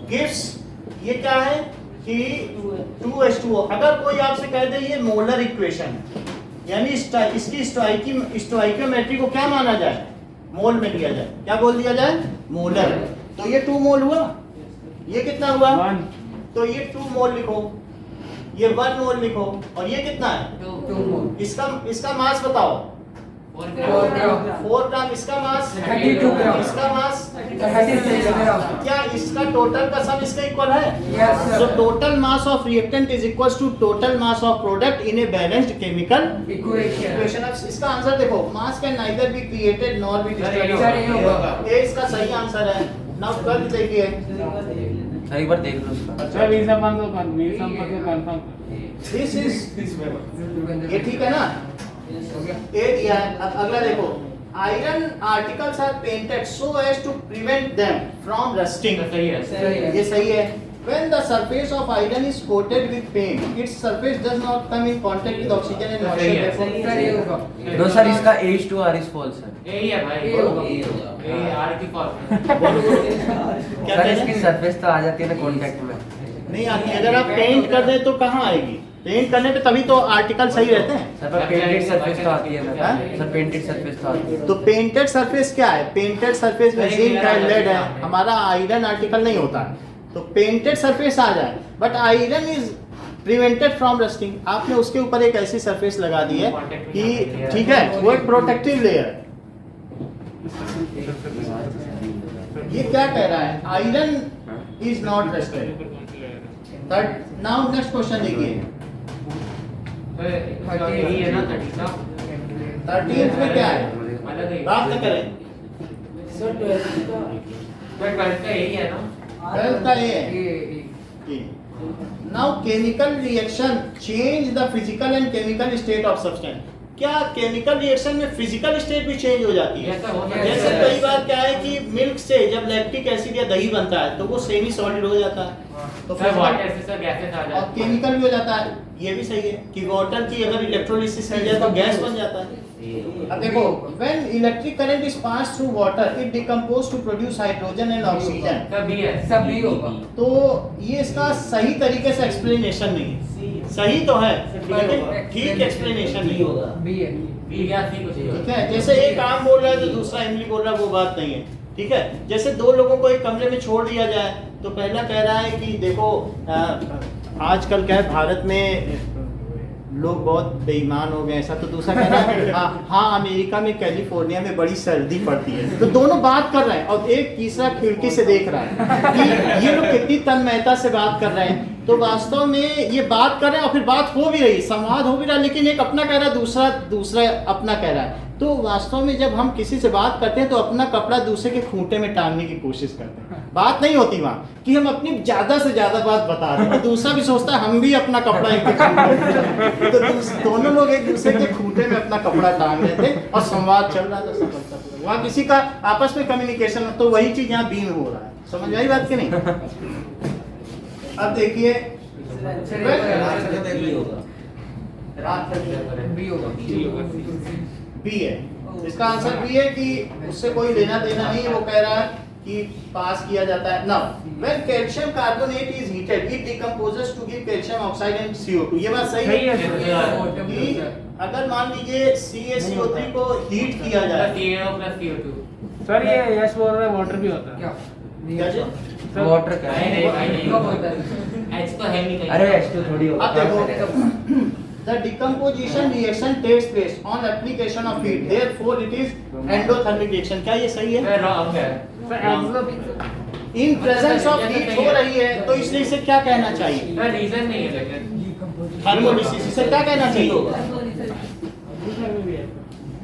गिव्स, ये क्या है कि 2H2O। अगर कोई आपसे कह दे ये मोलर इक्वेशन है, यानी इसकी स्टोइकियोमेट्री को क्या माना जाए? मोल में लिया जाए। क्या बोल दिया जाए? मोलर। तो ये 2 मोल हुआ, ये कितना हुआ? 1। तो ये 2 मोल लिखो, ये 1 मोल लिखो, और ये कितना है? 2 मोल। इसका मास बताओ। 4 ग्राम। 4 ग्राम। इसका मास 32 ग्राम। इसका मास 36 ग्राम। क्या इसका टोटल का सम इसका इक्वल है? Yes, sir. So total mass of reactant is equals to total mass of product in a balanced chemical Equation. equation। अब इसका आंसर देखो, mass can neither be created nor be destroyed। Sir, ये होगा। ये इसका सही आंसर है। नाउ 12 देखिए। एक बार देख लो उसका। सर वीसम को कंफर्म कर। This is ये ठीक है ना? 8 दिया है। अब अगला देखो iron articles are painted so as to prevent them from rusting. सही है ये सही है. When the surface of iron is coated with paint, its surface does not come in contact with oxygen and moisture. सही है. Therefore, सर ये होगा. नो सर, इसका H to R is false है. यही है भाई ये होगा. ये आर की फॉर्म क्या सर कह इसकी रहे हैं? सरफेस तो आ जाती है ना कॉन्टेक्ट में. नहीं आती. अगर आप पेंट कर दें तो कहाँ आएगी? पेंट करने पे तभी तो आर्टिकल सही रहते हैं. सर पर पेंटेड सरफेस तो आती है ना. सर पेंटेड सरफेस तो आती है. तो पेंटेड सरफेस क्या है? पेंटेड सरफेस में जिंक है, लेड है, हमारा आयरन आर्टिकल नहीं होता है. तो पेंटेड सरफेस आ जाए, but iron is prevented from rusting. आपने उसके ऊपर एक ऐसी सरफेस लगा दी है कि ठीक है, वो एक प्रोटेक्टिव लेयर है. ये क्या कह रहा है? Iron is not rusted. Now next question देखिए. यही है ना 30 का 13th में क्या है? अलग है बात न करें. सर 12th का. बट 12 का यही है ना 12th का ये है. ये Now chemical reaction change the physical and chemical state of substance. क्या केमिकल रिएक्शन में फिजिकल स्टेट भी चेंज हो जाती है? ऐसा हो सकता है। जैसे कई बार क्या है कि मिल्क से जब लैक्टिक एसिड या दही बनता है तो वो सेमी सॉलिड हो जाता है. तो सर वाटर से सर गैसेस आ और जाते केमिकल भी हो जाता है. ये भी सही है कि वाटर की अगर इलेक्ट्रोलिसिस की जाए तो गैस बन जाता है. अब देखो, when electric current is passed through water, it decomposes to produce hydrogen and oxygen. Sir भी है सब भी होगा. तो ये इसका सही तरीके से एक्सप्लेनेशन नहीं है. सही तो है लेकिन ठीक एक्सप्लेनेशन नहीं होगा. बी है. भी या सी कुछ ठीक है. जैसे एक आम बोल रहा है तो दूसरा इमली बोल रहा है, वो बात नहीं है. ठीक है. जैसे दो लोगों को एक कमरे में छोड़ दिया जाए तो पहला कह रहा है कि देखो आजकल क्या है, भारत में लोग बहुत बेईमान हो गए ऐसा. तो दूसरा कह रहा है हाँ अमेरिका में कैलिफोर्निया में बड़ी सर्दी पड़ती है. तो दोनों बात कर रहे हैं और एक तीसरा खिड़की से देख रहा है कि ये लोग कितनी तन्मयता से बात कर रहे हैं. तो वास्तव में ये बात कर रहे हैं और फिर बात हो भी रही, संवाद हो भी रहा है, लेकिन एक अपना कह रहा है, दूसरा अपना कह रहा है. तो वास्तव में जब हम किसी से बात करते हैं तो अपना कपड़ा दूसरे के खूंटे में टांगने की कोशिश करते हैं. बात नहीं होती वहाँ कि हम अपनी ज्यादा से ज्यादा बात बता रहे हैं, तो दूसरा भी सोचता है हम भी अपना कपड़ा एक खूंटे. तो दोनों लोग एक दूसरे के खूंटे में अपना कपड़ा टांग रहे थे और संवाद चल रहा था सफलतापूर्वक. वहाँ किसी का आपस में कम्युनिकेशन. तो वही चीज यहाँ बी में हो रहा है. समझ आई बात की नहीं? अब देखिए बी होगा. बी है. इसका आंसर बी है कि उससे कोई लेना देना नहीं है. वो कह रहा है कि पास किया जाता है. Now when calcium carbonate is heated it decomposes to give calcium oxide and CO2. ये बात सही है कि अगर मान लीजिए CaCO3 को हीट किया जाए. CaO + CO2 सर ये यश बोल रहा है वाटर भी होता है. क्या? क्या चीज़? सर, वाटर क्या है? नहीं भाई नहीं कब होता है? H तो है नहीं कहीं. अरे H2 थोड़ी होता अब देखो, the decomposition reaction takes place on application of heat, therefore it is endothermic reaction. क्या ये सही है? सर रॉन्ग है sir exo in presence of heat हो रही है तो इसलिए इसे क्या कहना चाहिए? सर रीजन नहीं है लेकिन थर्मोलिसिस. इसे क्या कहना चाहिए?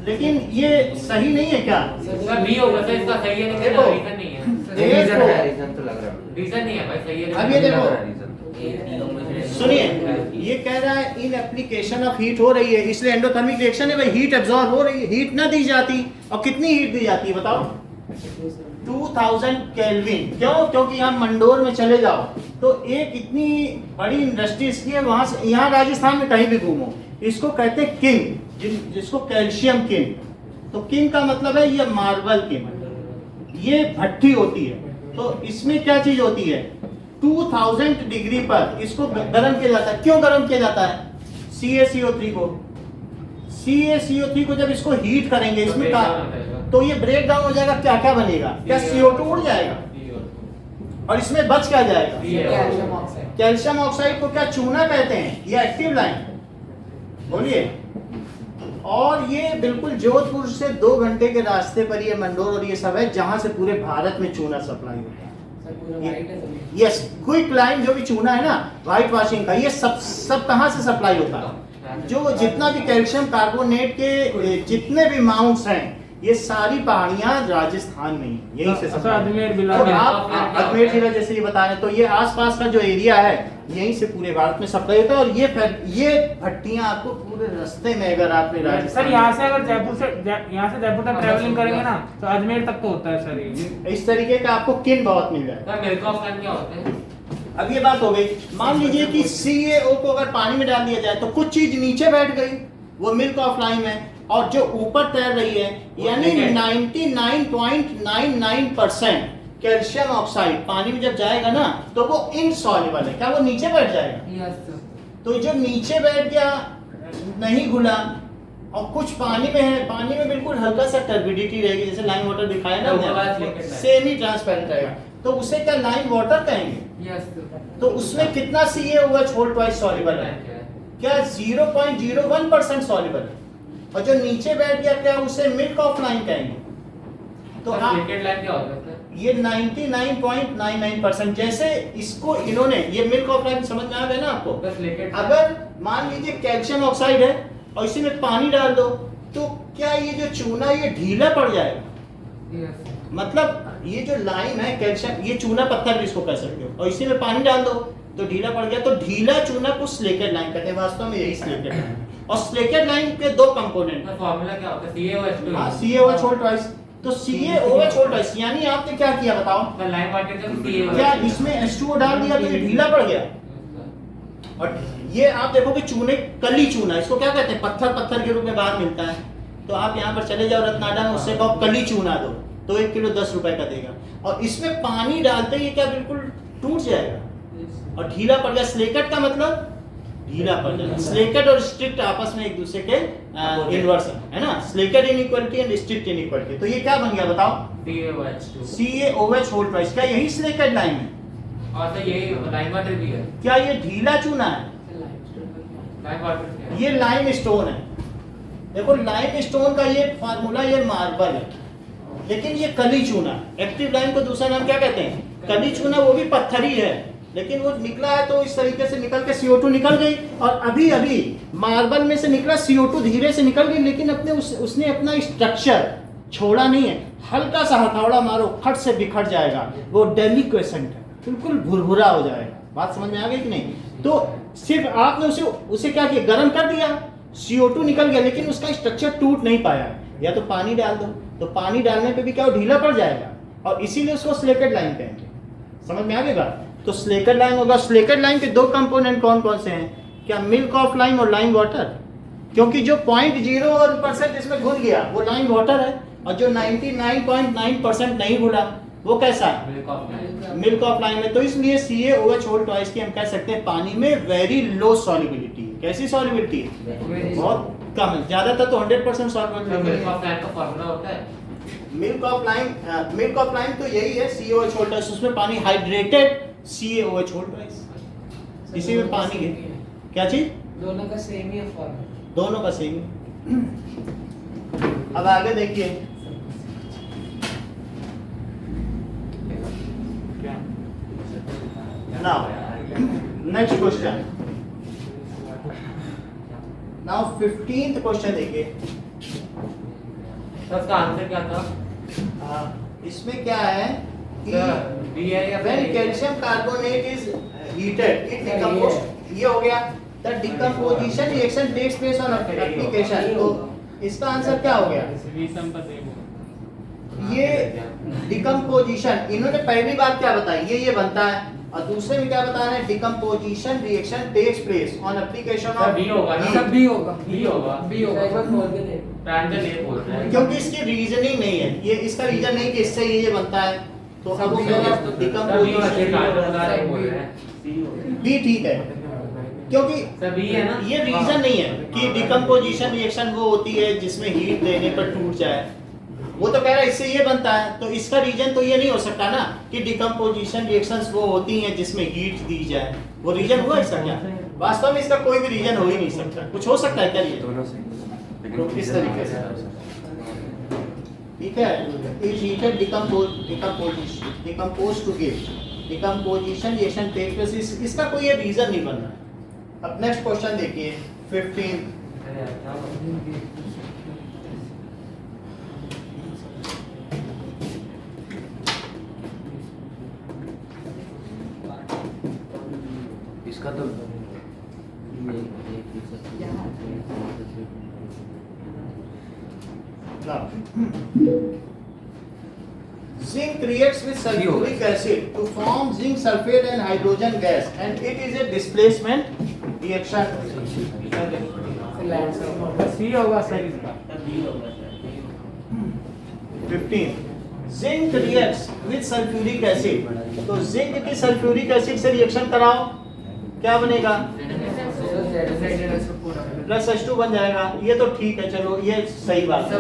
लेकिन ये सही नहीं है क्या? सर बी होगा सर. इसका सही है लेकिन देखो. रीजन नहीं है. रीजन है. रीजन तो लग रहा है. रीजन नहीं है भाई. सही है अब ये देखो, रीजन सुनिए, ये कह रहा है इन एप्लीकेशन ऑफ हीट हो रही है इसलिए एंडोथर्मिक रिएक्शन है. भाई हीट एब्जॉर्ब हो रही है. हीट ना दी जाती और कितनी हीट दी जाती है बताओ? 2000 केल्विन. क्यों? क्योंकि यहाँ मंडोर में चले जाओ तो एक इतनी बड़ी इंडस्ट्री इसकी है. वहां से यहाँ राजस्थान में कहीं भी घूमो इसको कहते हैं किन, जिसको कैल्शियम किन. तो किन का मतलब है ये मार्बल किन. ये भट्टी होती है. तो इसमें क्या चीज होती है? 2000 डिग्री पर इसको गर्म किया जाता है. क्यों गर्म किया जाता है? CaCO3 को. CaCO3 को जब इसको हीट करेंगे इसमें का तो ये ब्रेक डाउन हो जाएगा. क्या क्या बनेगा? क्या CO2 उड़ जाएगा और इसमें बच क्या जाएगा? Calcium oxide. कैल्शियम ऑक्साइड को क्या चूना कहते हैं? ये एक्टिव लाइन. बोलिए. और ये बिल्कुल जोधपुर से 2 घंटे के रास्ते पर ये मंडोर और ये सब है जहां से पूरे भारत में चूना सप्लाई होता है. सर पूरा वाइट है सब. यस, क्विक लाइन जो भी चूना है ना व्हाइट वॉशिंग का, ये सब कहां से सप्लाई होता है? जो जितना भी कैल्शियम कार्बोनेट के जितने भी माउंट्स हैं ये सारी पहाड़ियां राजस्थान में ही यही से अच्छा, अजमेर बिला तो आप अजमेर जिला जैसे ये बता रहे हैं, तो ये आसपास का जो एरिया है यहीं से पूरे भारत में सप्लाई होता है। और ये भट्टियां आपको पूरे रास्ते में, अगर आपने सर राजस्थान यहाँ से अगर यहाँ से जयपुर तक ट्रैवलिंग करेंगे ना तो अजमेर तक तो होता है सर ये। इस तरीके का आपको किन बहुत मिल जाएगा। सर मिल्क ऑफ लाइन क्या होते हैं? अब ये बात हो गई, मान लीजिए कि CaO को अगर पानी में डाल दिया जाए तो कुछ चीज नीचे बैठ गई, वो मिल्क ऑफ लाइम है, और जो ऊपर तैर रही है यानी 99.99% कैल्शियम ऑक्साइड पानी में जब जाएगा ना तो वो इनसॉल्युबल है। क्या वो नीचे बैठ जाएगा? Yes sir. तो जो नीचे बैठ गया नहीं घुला, और कुछ पानी में है, पानी में बिल्कुल हल्का सा टर्बिडिटी रहेगी, जैसे लाइम वाटर दिखाया ना, सेमी ट्रांसपेरेंट रहेगा, तो उसे क्या लाइम वाटर कहेंगे? Yes sir. तो उसमें कितना CaOH होल ट्वाइस सॉल्युबल है? क्या 0.01% सॉल्युबल है। और जो नीचे बैठ गया क्या उसे मिल्क ऑफ लाइम कहेंगे। तो आप लिक्विड लाइन क्या होता है? ये 99.99%, जैसे इसको इन्होंने ये मिल्क ऑफ लाइम समझ में आ गया ना आपको। बस लिक्विड। अगर मान लीजिए कैल्शियम ऑक्साइड है और इसी में पानी डाल दो तो क्या ये जो चूना ये ढीला पड़ जाएगा? यस। मतलब ये जो लाइम है कैल्शियम, ये चूना पत्थर भी इसको कह सकते हो, और इसी में पानी डाल दो तो ढीला पड़ गया। तो ढीला चूना को स्लेकेट लाइम कहते हैं, वास्तव में यही स्लेकेट लाइम है। और स्लेकेट लाइम के दो कंपोनेंट है, फार्मूला क्या होता है? CaOH2। हाँ, CaOH होल ट्वाइस। तो CaOH होल ट्वाइस यानी आपने क्या किया बताओ? सर लाइम वाटर का CaOH। क्या इसमें H2O डाल दिया तो ये ढीला पड़ गया। और ये आप देखो कि चूने, कली चूना, इसको क्या कहते हैं? पत्थर पत्थर के रूप में बाहर मिलता है। तो आप यहाँ पर चले जाओ रत्नाडा में, उससे कहो कली चूना दो तो 1 किलो 10 रुपए का देगा। और इसमें पानी डालते ही क्या बिल्कुल टूट जाएगा और ढीला पड़ गया। स्लेकेट का मतलब ढीला पड़ जाएगा। स्लेकेट और स्ट्रिक्ट आपस में एक दूसरे के इनवर्स है ना, slaked inequality and strict inequality. तो ये क्या बन गया बताओ? CaOH2। CaOH whole twice. क्या यही स्लेकेट लाइम है? और सर यही लाइम वाटर भी है। क्या ये ढीला चूना है? लाइम वाटर क्या है? ये लाइम स्टोन है। देखो लाइम स्टोन का ये फार्मूला, ये मार्बल है, लेकिन ये कली चूना। एक्टिव लाइम को दूसरा नाम क्या कहते हैं? कली चूना। वो भी पत्थर ही है, लेकिन वो निकला है तो इस तरीके से निकल के CO2 निकल गई। और अभी अभी मार्बल में से निकला CO2 धीरे से निकल गई, लेकिन उसने अपना स्ट्रक्चर छोड़ा नहीं है। हल्का सा हथौड़ा मारो फट से बिखर जाएगा, वो डेलिक्वेसेंट है, बिल्कुल भुरभुरा हो जाएगा। बात समझ में आ गई कि नहीं? तो सिर्फ आपने उसे क्या किया? गर्म कर दिया, CO2 निकल गया, लेकिन उसका स्ट्रक्चर टूट नहीं पाया। या तो पानी डाल दो, तो पानी डालने पे भी क्या वो ढीला पड़ जाएगा, और इसीलिए उसको स्लेकेट लाइम कहेंगे। समझ में आ गई बात? तो स्लेकेट लाइम होगा। स्लेकेट लाइम के दो कंपोनेंट कौन कौन से हैं? क्या मिल्क ऑफ लाइम और लाइम वाटर। क्योंकि जो 0.01% इसमें घुल गया वो लाइम वाटर है, और जो 99.9% नहीं घुला वो कैसा है? Milk of lime. Milk of lime है। तो इसलिए CaOH होल ट्वाइस की हम कह सकते हैं पानी में वेरी लो सॉल्युबिलिटी है। कैसी सॉल्युबिलिटी है? बहुत कम है। ज्यादातर तो 100% सॉल्युबिलिटी मिल्क है। ऑफ लाइम का फार्मूला होता है। मिल्क ऑफ लाइम तो यही है CaOH होल ट्वाइस। उसमें पानी हाइड्रेटेड CaOH होल ट्वाइस, इसी में पानी है। क्या चीज? दोनों का सेम ही है फॉर्मूला। दोनों का सेम। अब आगे देखिए, now next question. Now 15th question देखिए। सर इसका आंसर क्या था? इसमें क्या है कि बी है या when calcium carbonate is heated it decomposes। ये हो गया the decomposition reaction takes place on application। तो इसका आंसर क्या हो गया? ये डिकम्पोजिशन, इन्होंने पहली बात क्या बताई? ये बनता है, और दूसरे में क्या बता रहे हैं? Decomposition reaction takes place on application of B होगा ना? सब भी होगा। बी होगा। बी होगा। एक बार बोल के देख। प्रांजल ये बोल रहा है। क्योंकि इसकी रीजनिंग नहीं है, ये इसका रीजन नहीं कि इससे ये बनता है। तो अब सब वो भी कह रहा है होगा। डिकम्पोजिशन भी ठीक है, क्योंकि सभी है ना? ये रीजन नहीं है कि डिकम्पोजिशन रिएक्शन वो होती है जिसमें हीट देने पर टूट जाए। वो तो कह रहा है इससे ये बनता है, तो इसका रीजन तो ये नहीं हो सकता ना कि डिकम्पोजिशन रिएक्शंस वो होती हैं जिसमें हीट दी जाए। वो रीजन हुआ इसका क्या? वास्तव में इसका कोई भी रीजन हो ही नहीं सकता। कुछ हो सकता है क्या रीजन? दोनों से तो इस तरीके से ठीक है। Is heated decompose to give decomposition reaction take place. इसका कोई ये रीजन नहीं बन रहा। अब नेक्स्ट क्वेश्चन देखिए 15। इसका तो Now, zinc reacts with sulfuric acid to form zinc sulfate and hydrogen gas, and it is a displacement reaction. सी होगा सर इसका 15. Zinc reacts with sulfuric acid. तो जिंक की सल्फ्यूरिक एसिड से रिएक्शन कराओ, क्या बनेगा? प्लस H2 बन जाएगा। ये तो ठीक है, चलो ये सही बात है।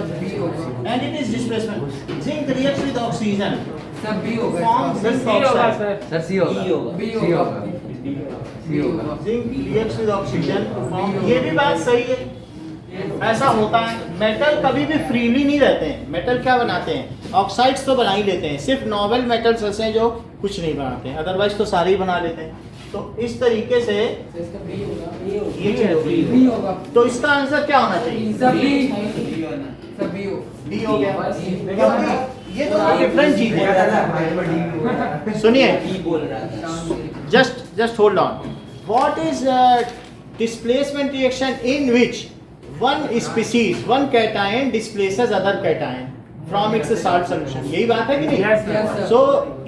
And it is displacement. Zinc reacts with oxygen सब बी होगा फॉर्म सर जिंक सी होगा ऑक्साइड। सर सर सी होगा बी सी होगा होगा सी होगा zinc reacts with oxygen to form, ये भी बात सही है। ऐसा होता है, मेटल कभी भी फ्रीली नहीं रहते हैं। मेटल क्या बनाते हैं? ऑक्साइड्स तो बना ही लेते हैं, सिर्फ नोबल मेटल्स ऐसे हैं जो कुछ नहीं बनाते हैं, अदरवाइज तो सारे ही बना लेते हैं। तो इस तरीके से इसका बी होगा ये चीज होगी। बी होगा तो इसका आंसर क्या होना चाहिए? सब बी हो डी हो गया। क्योंकि ये दोनों डिफरेंट चीजें हैं। सुनिए, बोल रहा था just hold on. What is displacement reaction in which one species, one cation displaces other cation from its salt solution? यही बात है कि नहीं? Yes, sir. So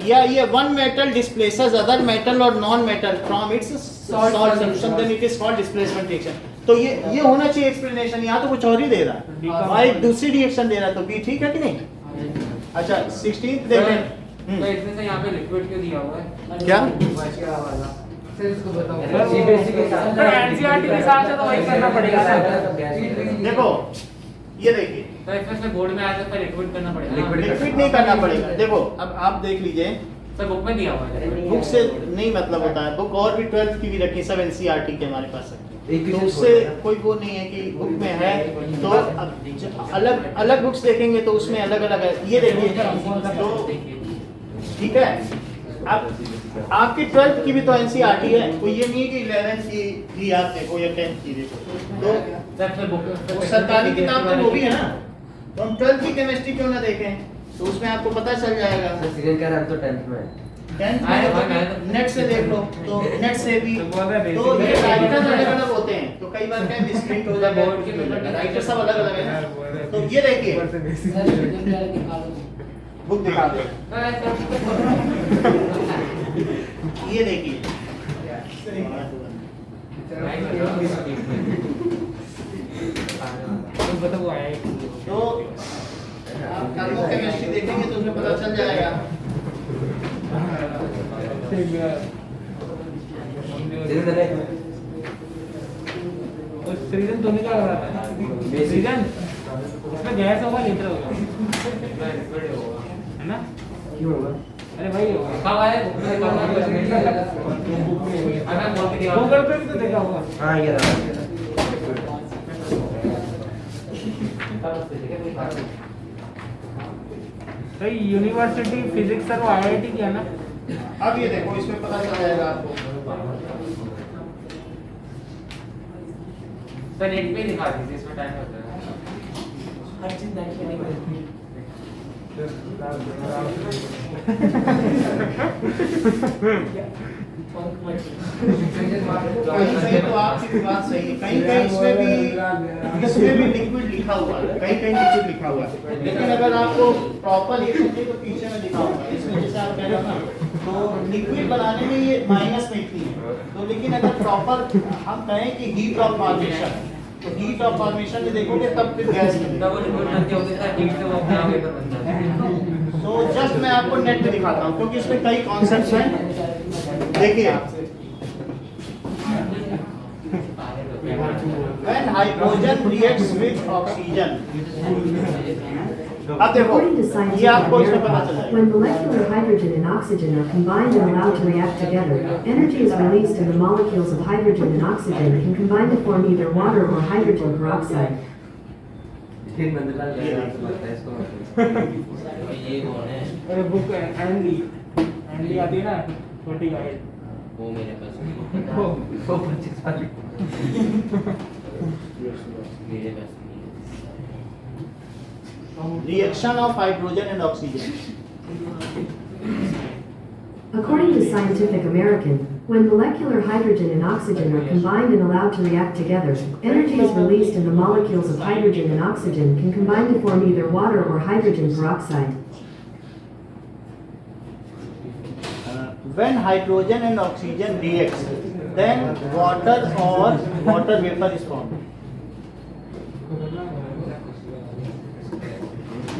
ये one metal displaces other metal or non-metal from its salt solution, then it is called displacement reaction. तो ये होना चाहिए एक्सप्लेनेशन, यहाँ तो कुछ और ही दे रहा है, वहाँ एक दूसरी रिएक्शन दे रहा है, तो बी ठीक है कि नहीं? अच्छा 16th देखें। तो इसमें से यहाँ पे लिक्विड क्यों दिया हुआ है? क्या? सर इसको बताओ सर एनसीईआरटी के हिसाब से तो वही करना पड़ेगा सर। देखो ये देखिए, तो इसमें से बोर्ड में आया था लिक्विड करना पड़ेगा ना? लिक्विड नहीं करना पड़ेगा। देखो अब आप देख लीजिए, सर बुक में दिया हुआ है। बुक से नहीं मतलब होता है, बुक और भी 12th की भी रखी, सब एनसीईआरटी के हमारे पास है, एक तो ही उससे कोई वो नहीं है कि बुक में है तो अब अलग अलग बुक्स देखेंगे तो उसमें अलग अलग है। ये देखिए तो ठीक है, अब आपकी 12th की भी तो एनसीईआरटी है, कोई ये नहीं है कि 11th की भी आप देखो या 10th की देखो, तो सर फिर बुक वो सरकारी किताब तो वो भी है ना, तो हम 12th की केमिस्ट्री क्यों ना देखें, तो उसमें आपको पता चल जाएगा। सर सीजन का नाम तो 10th में है। 10th में नेट से देख लो, तो नेट से भी तो ये राइटर्स अलग अलग होते हैं, तो कई बार क्या मिसप्रिंट हो जाता है, राइटर सब अलग अलग है ना। तो ये देखिए बुक दिखा दो, ये देखिए बताओ आया तो आप थर्मोकेमिस्ट्री देखेंगे तो उसमें पता चल जाएगा। सीजन तो नहीं क्या हो रहा था? सीजन उसमें गैस होगा लीटर होगा है ना? क्यों होगा? अरे भाई होगा। लिखा हुआ है बुक में, लिखा हुआ है। मैं बोल के दिया हुआ है। गूगल पे भी तो देखा होगा। हाँ ये रहा भाई यूनिवर्सिटी फिजिक्स सर वो आईआईटी की है ना? अब ये देखो इसमें पता चल जाएगा आपको। सर नेट पे ही दिखा दीजिए, इसमें टाइम होता है। हर चीज नेट पे नहीं मिलती कहीं तो आपकी बात सही है, कहीं कहीं इसमें भी लिक्विड लिखा हुआ है, कहीं कहीं लिक्विड लिखा हुआ है, लेकिन अगर आपको प्रॉपर ये समझिए तो पीछे में लिखा हुआ है, इसमें जैसे आप कह रहे हो ना, तो लिक्विड बनाने में ये माइनस में इतनी है, तो लेकिन अगर प्रॉपर हम कहें कि हीट ऑफ फॉर्मेशन, तो हीट ऑफ फॉर्मेशन में देखोगे तब फिर गैस मिलेगा। तब वो लिक्विड बन के होता है, हीट से वो अपने आप वेपर बन जाता है। तो जस्ट मैं आपको नेट पे दिखाता हूँ क्योंकि इसमें कई कॉन्सेप्ट्स हैं। देखिए when hydrogen reacts with oxygen, अब देखो According to ये Scientific आपको इसमें पता चल American, जाएगा। when molecular hydrogen and oxygen are combined and allowed to react together, energy is released and the molecules of hydrogen and oxygen can combine to form either water or hydrogen peroxide. ये नंदलाल नाम से लगता है इसको। ये कौन है? अरे बुक है एंडी आती है ना छोटी गाइड वो मेरे पास नहीं है। वो 25 वाली। मेरे पास नहीं Reaction of hydrogen and oxygen. According to Scientific American, When molecular hydrogen and oxygen are combined and allowed to react together, energy is released and the molecules of hydrogen and oxygen can combine to form either water or hydrogen peroxide. When hydrogen and oxygen reacts, then water or water vapor is formed.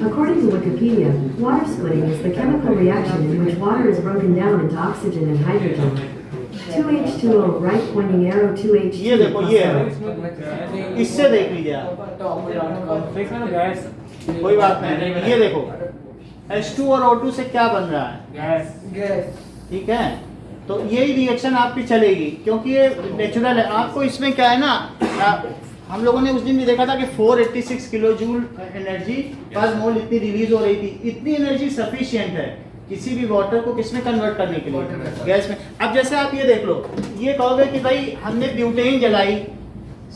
According to Wikipedia, water splitting is the chemical reaction in which water is broken down into oxygen and hydrogen. 2H2O, right pointing arrow 2H2O. ये देखो ये है, इससे देख लीजिए आप, इसमें तो गैस कोई बात नहीं, ये देखो H2 और O2 से क्या बन रहा है, गैस ठीक है। तो यही रिएक्शन आपकी चलेगी क्योंकि ये नेचुरल है। आपको इसमें क्या है ना, हम लोगों ने उस दिन भी देखा था कि 486 किलो जूल एनर्जी पर मोल इतनी रिलीज हो रही थी। इतनी एनर्जी सफिशिएंट है किसी भी वाटर को किसमें कन्वर्ट करने के लिए, गैस में। अब जैसे आप ये देख लो, ये कहोगे कि भाई हमने ब्यूटेन जलाई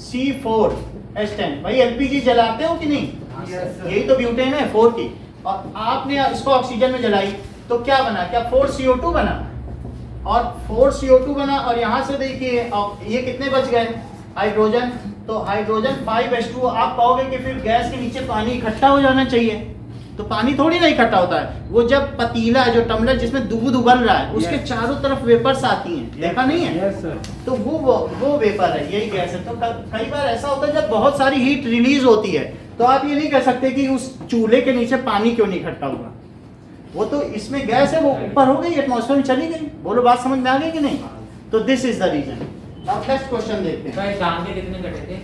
C4H10, भाई एलपीजी जलाते हो कि नहीं, यही तो ब्यूटेन है 4 की, और आपने इसको ऑक्सीजन में जलाई तो क्या बना, क्या 4CO2 बना, और 4CO2 बना, और यहाँ से देखिए ये कितने बच गए हाइड्रोजन, तो हाइड्रोजन 5H2। आप कहोगे कि फिर गैस के नीचे पानी इकट्ठा हो जाना चाहिए, तो पानी थोड़ी ना इकट्ठा होता है, वो जब पतीला है जो टम्बलर जिसमें दूध उबल रहा है उसके चारों तरफ वेपर्स आती हैं, देखा नहीं है, तो वो वेपर है, यही गैस है। तो कई बार ऐसा होता है जब बहुत सारी हीट रिलीज होती है तो आप ये नहीं कह सकते कि उस चूल्हे के नीचे पानी क्यों नहीं इकट्ठा हुआ, वो तो इसमें गैस है, वो ऊपर हो गई, एटमॉस्फेयर में चली गई। बोलो बात समझ में आ गई कि नहीं? तो दिस इज द रीजन। अब नेक्स्ट क्वेश्चन देखते हैं। भाई एग्जाम के कितने कटे थे?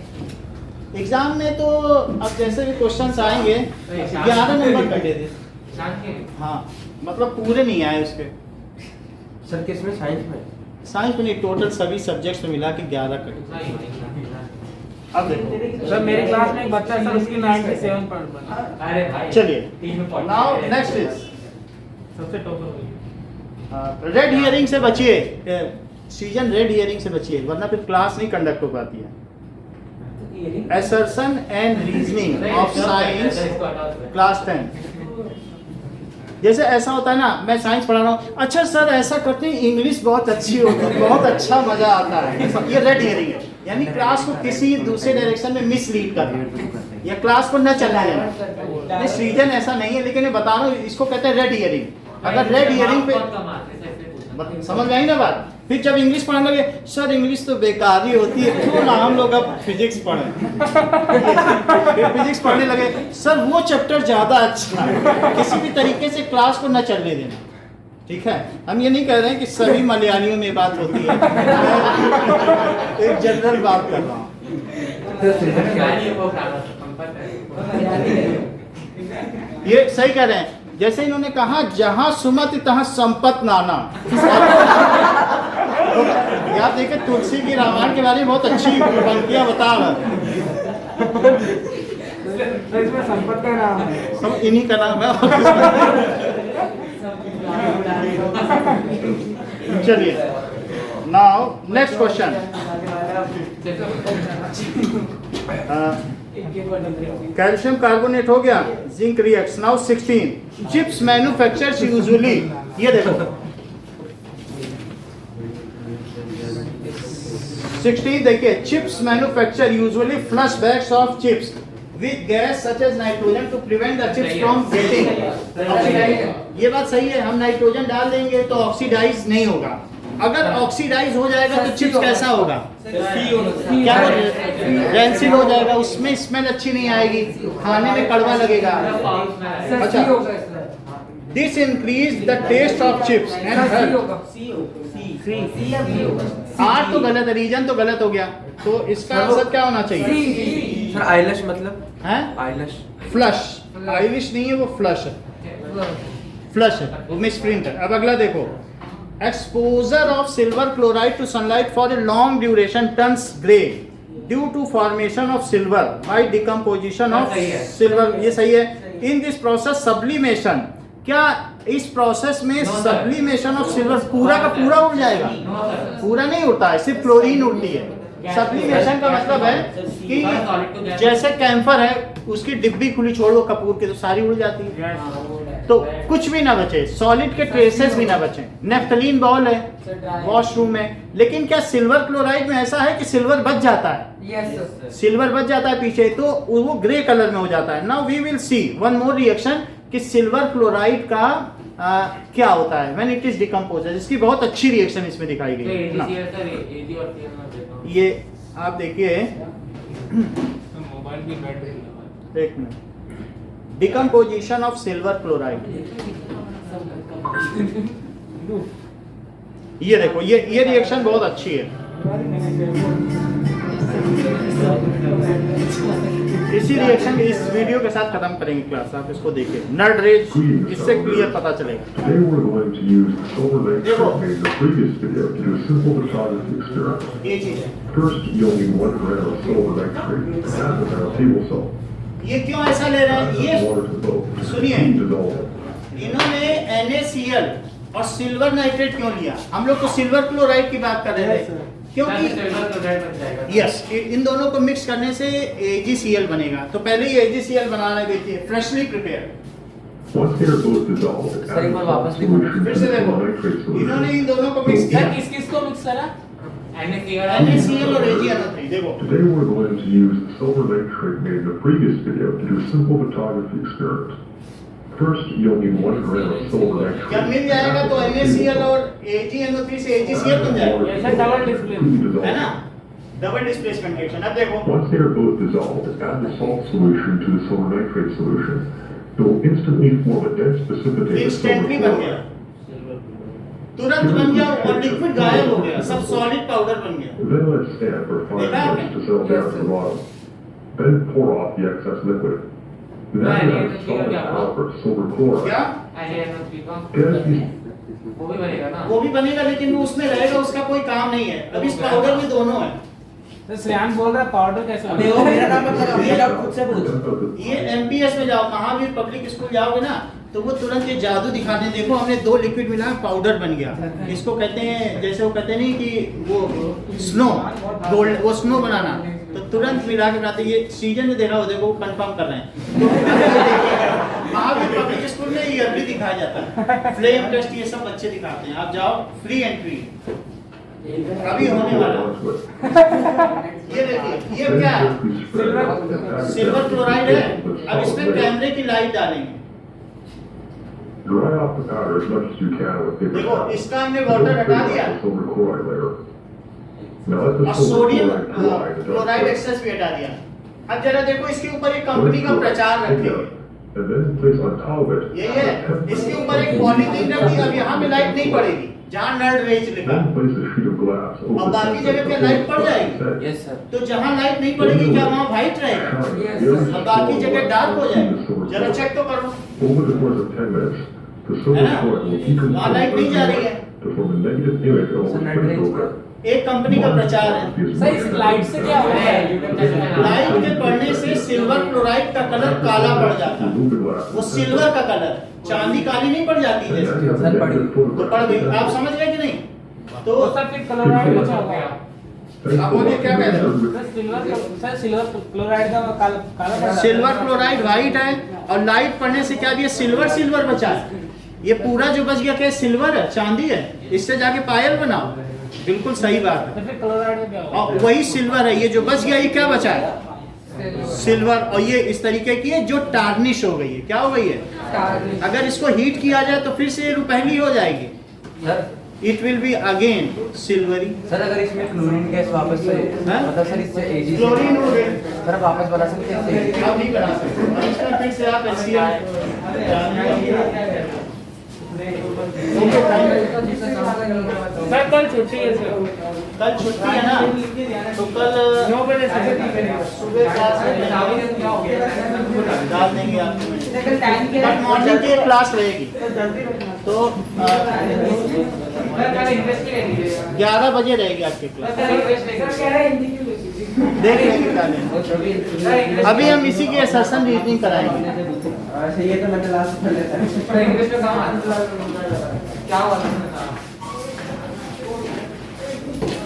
एग्जाम में तो अब जैसे भी क्वेश्चंस आएंगे 11 नंबर कटे थे। एग्जाम के हाँ, मतलब पूरे नहीं आए उसके। सर किसमें, साइंस में? साइंस में नहीं, टोटल सभी सब्जेक्ट्स में मिला के 11 कटे। अब देखो सर मेरी क्लास में एक बच्चा है सर, उसकी 97 पर अरे भाई चलिए, तीन में पढ़ नाउ नेक्स्ट इज सबसे टॉपर हुई। रेड हियरिंग से बचिए, सीजन रेड हियरिंग से बचिए, वरना फिर क्लास नहीं कंडक्ट हो पाती है। Assertion and reasoning of science class 10। जैसे ऐसा होता है ना, मैं साइंस पढ़ा रहा हूँ, अच्छा सर ऐसा करते हैं, इंग्लिश बहुत अच्छी होती है, बहुत अच्छा मजा आता है, ये रेड हियरिंग है, यानी क्लास को किसी दूसरे डायरेक्शन में मिसलीड करना या क्लास को न चलने देना। नहीं, सीजन ऐसा नहीं है, लेकिन मैं बता रहा हूँ, इसको कहते हैं रेड हियरिंग। अगर रेड हियरिंग पे समझ में आई ना बात, फिर जब इंग्लिश पढ़ने लगे, सर इंग्लिश तो बेकार ही होती है, क्यों ना हम लोग अब फिजिक्स पढ़ें। फिर फिजिक्स पढ़ने लगे, सर वो चैप्टर ज़्यादा अच्छा है। किसी भी तरीके से क्लास को न चलने देना, ठीक है। हम ये नहीं कह रहे हैं कि सभी मलयालियों में बात होती है, एक जनरल बात कर रहा हूँ। ये सही कह रहे हैं, जैसे इन्होंने कहा जहां सुमति तहां संपत नाना। आप देखें तुलसी की रामायण के बारे में बहुत अच्छी पंक्तियां बता रहा है, इसमें संपत का नाम है, सब इन्हीं का नाम है। चलिए, now next question. Calcium carbonate हो गया, zinc reacts. Now 16 chips manufactures usually, ये देखो 16 देखिए, chips manufacture usually flush bags of chips with gas such as nitrogen to prevent the chips from getting oxidized। ये बात सही है, हम नाइट्रोजन डाल देंगे तो ऑक्सीडाइज नहीं होगा। अगर ऑक्सीडाइज हो जाएगा तो चिप्स कैसा होगा, क्या रैंसिड हो जाएगा, उसमें स्मेल अच्छी नहीं आएगी, खाने में कड़वा लगेगा। अच्छा, this increase the taste of chips and are तो गलत है, रीजन तो गलत हो गया, तो इसका आंसर क्या होना चाहिए? सर आइलश मतलब है आइलश, फ्लश, आइलिश नहीं है, वो फ्लश है, फ्लश है, वो मिसप्रिंट है। अब अगला देखो, exposure of silver chloride to sunlight for a long duration turns grey due to formation of silver by decomposition of silver. ये सही है। इन दिस प्रोसेस सब्लिमेशन, क्या इस प्रोसेस में सब्लिमेशन ऑफ सिल्वर पूरा का पूरा उड़ जाएगा? पूरा नहीं उड़ता है, सिर्फ क्लोरीन उड़ती है। सब्लिमेशन का मतलब है कि जैसे कैम्फर है, उसकी डिब्बी खुली छोड़ दो कपूर की तो सारी उड़ जाती है। तो कुछ भी ना बचे, सॉलिड के ट्रेसेस भी ना बचे। नेफ्थलीन बॉल है वॉशरूम में, लेकिन क्या सिल्वर क्लोराइड में ऐसा है कि सिल्वर बच जाता है? Yes, sir. सिल्वर बच जाता है पीछे, तो वो ग्रे कलर में हो जाता है। Now we will see one more reaction कि सिल्वर क्लोराइड का क्या होता है व्हेन इट इज डिकम्पोज। इसकी बहुत अच्छी रिएक्शन इसमें दिखाई तो गई है ना। AgCl सर Ag और Cl में देता हूं। ये आप देखिए, मोबाइल की बैटरी एक minute, decomposition of silver chloride. ये देखो, ये रिएक्शन बहुत अच्छी है। इसी रिएक्शन इस वीडियो के साथ खत्म करेंगे क्लास, आप इसको देखिए। नर्ड रेज, इससे क्लियर पता चलेगा। Today we're going to use the silver nitrate made in the previous video to do a simple photography experiment. ये चीज है, First, you'll need 1 gram of silver nitrate and half a gram of table salt. ये क्यों ऐसा ले रहे हैं? Add ये water to both. सुनिए। Dissolve it. इन्होंने NaCl और सिल्वर नाइट्रेट क्यों लिया? हम लोग तो सिल्वर क्लोराइड की बात कर रहे थे, क्योंकि सिल्वर क्लोराइड बन जाएगा। यस, इन दोनों को मिक्स करने से AgCl बनेगा। तो पहले ही AgCl बनाना देखिए, freshly prepare. Once they are both dissolved, Sir, एक बार add वापस the solution to फिर the से देखो, silver nitrate solution. इन्होंने इन दोनों को मिक्स किया, किस किस को मिक्स करा? NaCl और AgNO3। देखो, Today we're going to use the silver nitrate made in the previous video to do a simple photography experiment. First, you'll need 1 gram of silver nitrate. जब मिल जाएगा तो NaCl और AgNO3 से AgCl बन जाएगा, ऐसा डबल डिस्प्ले है ना? Double displacement reaction. अब देखो, Once they are both dissolved, add the salt solution to the silver nitrate solution. It will instantly form a dense precipitate of silver instantly बन गया, chloride. तुरंत बन गया और लिक्विड गायब हो गया, सब सॉलिड पाउडर बन गया। Then let stand for 5 minutes to settle down to the bottom. Then pour off the excess liquid. Then add solid copper silver chloride. क्या? NaNO3 का Gas these वो भी बनेगा ना? वो भी बनेगा, लेकिन वो उसमें रहेगा, उसका कोई काम नहीं है। अब इस पाउडर में दोनों है। तो श्रेयांश बोल रहा है पाउडर कैसे अबे वो मेरा नाम मत लगा, ये आप खुद से पूछ। ये MPS में जाओ, महावीर पब्लिक स्कूल जाओगे ना, तो वो तुरंत ये जादू दिखाते हैं। देखो, हमने 2 लिक्विड मिला, पाउडर बन गया। इसको कहते हैं, जैसे वो कहते नहीं कि वो स्नो, गोल्ड, वो स्नो बनाना, तो तुरंत मिला के बनाते। ये सीजन में देखा हो, देखो कंफर्म कर रहे हैं। तो महावीर पब्लिक स्कूल में ईयरली दिखाया जाता है, फ्लेम टेस्ट, ये सब बच्चे दिखाते हैं। आप जाओ, फ्री एंट्री अभी होने वाला। ये देखिए, ये क्या है? सिल्वर क्लोराइड है। अब इसमें कैमरे की लाइट डालेंगे। Dry off the powder as much as you can with paper देखो, towel. इसका हमने वाटर हटा दिया The silver chloride layer. Now let the और silver sodium chloride chloride chloride adjust. Access भी हटा दिया। अब जरा देखो, इसके ऊपर एक कंपनी का प्रचार रखेंगे, And then place on top of it. ये है। इसके ऊपर एक पॉलीथीन रख दी। अब यहाँ पे लाइट नहीं पड़ेगी, जहाँ नर्ड रेज लिखा, Then place a sheet of glass over अब बाकी the जगह पे लाइट पड़ जाएगी। Yes sir. तो जहाँ लाइट नहीं पड़ेगी, क्या वहाँ व्हाइट रहेगा? अब बाकी जगह डार्क हो जाएगी। जरा चेक तो करो, Over the course of 10 minutes, the silver है ना? chloride will decompose वहाँ लाइट नहीं जा रही है। to form a negative image of sir, the nut range spectral का एक कंपनी का प्रचार है। सर इस लाइट से क्या हो रहा है? लाइट के पड़ने से सिल्वर क्लोराइड का कलर काला पड़ जाता है। वो सिल्वर का कलर, चांदी काली नहीं पड़ जाती है जैसे, सर पड़ी। तो पड़ गई। आप समझ गए कि नहीं? तो तो सर फिर क्लोराइड बचा होगा। आप बोलिए क्या कह रहे हो? सर सिल्वर क्लोराइड का काला काला पड़ सिल्वर क्लोराइड व्हाइट है, और लाइट पड़ने से क्या दिया? सिल्वर सिल्वर बचा है। ये पूरा जो बच गया क्या? सिल्वर है, चांदी है। इससे जाके पायल बनाओ, बिल्कुल सही बात है। तो फिर क्लोराइड में क्या होगा? और वही सिल्वर है। ये जो बच गया, ये क्या बचा है? सिल्वर। और ये इस तरीके की है जो टार्निश हो गई है। क्या हो गई है? अगर इसको हीट किया जाए तो फिर से ये रुपहली हो जाएगी। Sir it will be again silvery. Sir अगर इसमें क्लोरीन गैस वापस से हाँ? मतलब सर इससे एजी क्लोरीन हो गए, सर वापस बना सकते हैं इससे? आप नहीं बना सकते। और इसमें फिर से आप HCl सर कल छुट्टी है सर। कल छुट्टी है ना, तो कल 9 बजे से सुबह क्लास डाल देंगे आपको। टाइम के बट मॉर्निंग की क्लास रहेगी, तो 11 बजे रहेगी आपकी क्लास। देख लेंगे क्या लेंगे। अभी हम इसी की असर्शन रीजनिंग कराएंगे। अच्छा, ये तो मैं क्लास कर लेता हूं। इंग्लिश में कहाँ क्या हुआ था?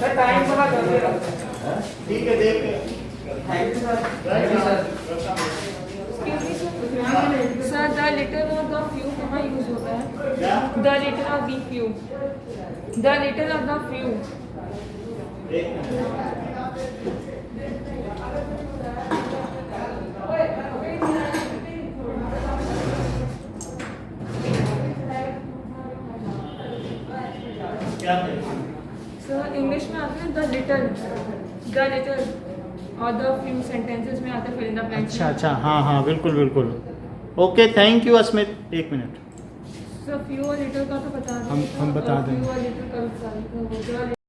सर टाइम थोड़ा जल्दी रखो। ठीक है, देख लें। Thank you sir. Right, sir. Excuse me, sir. Sir, the little or the few कहाँ यूज होता है? The little or the few. The little or the few. Sir English में आते हैं द लिटल और द फ्यू सेंटेंसेस में आते हैं फिल इन द ब्लैंक्स। अच्छा अच्छा, हाँ हाँ, बिल्कुल बिल्कुल। Okay, thank you Asmit. एक मिनट, सर फ्यू और लिटल का तो बता दें। हम बता देंगे। फ्यू और लिटल का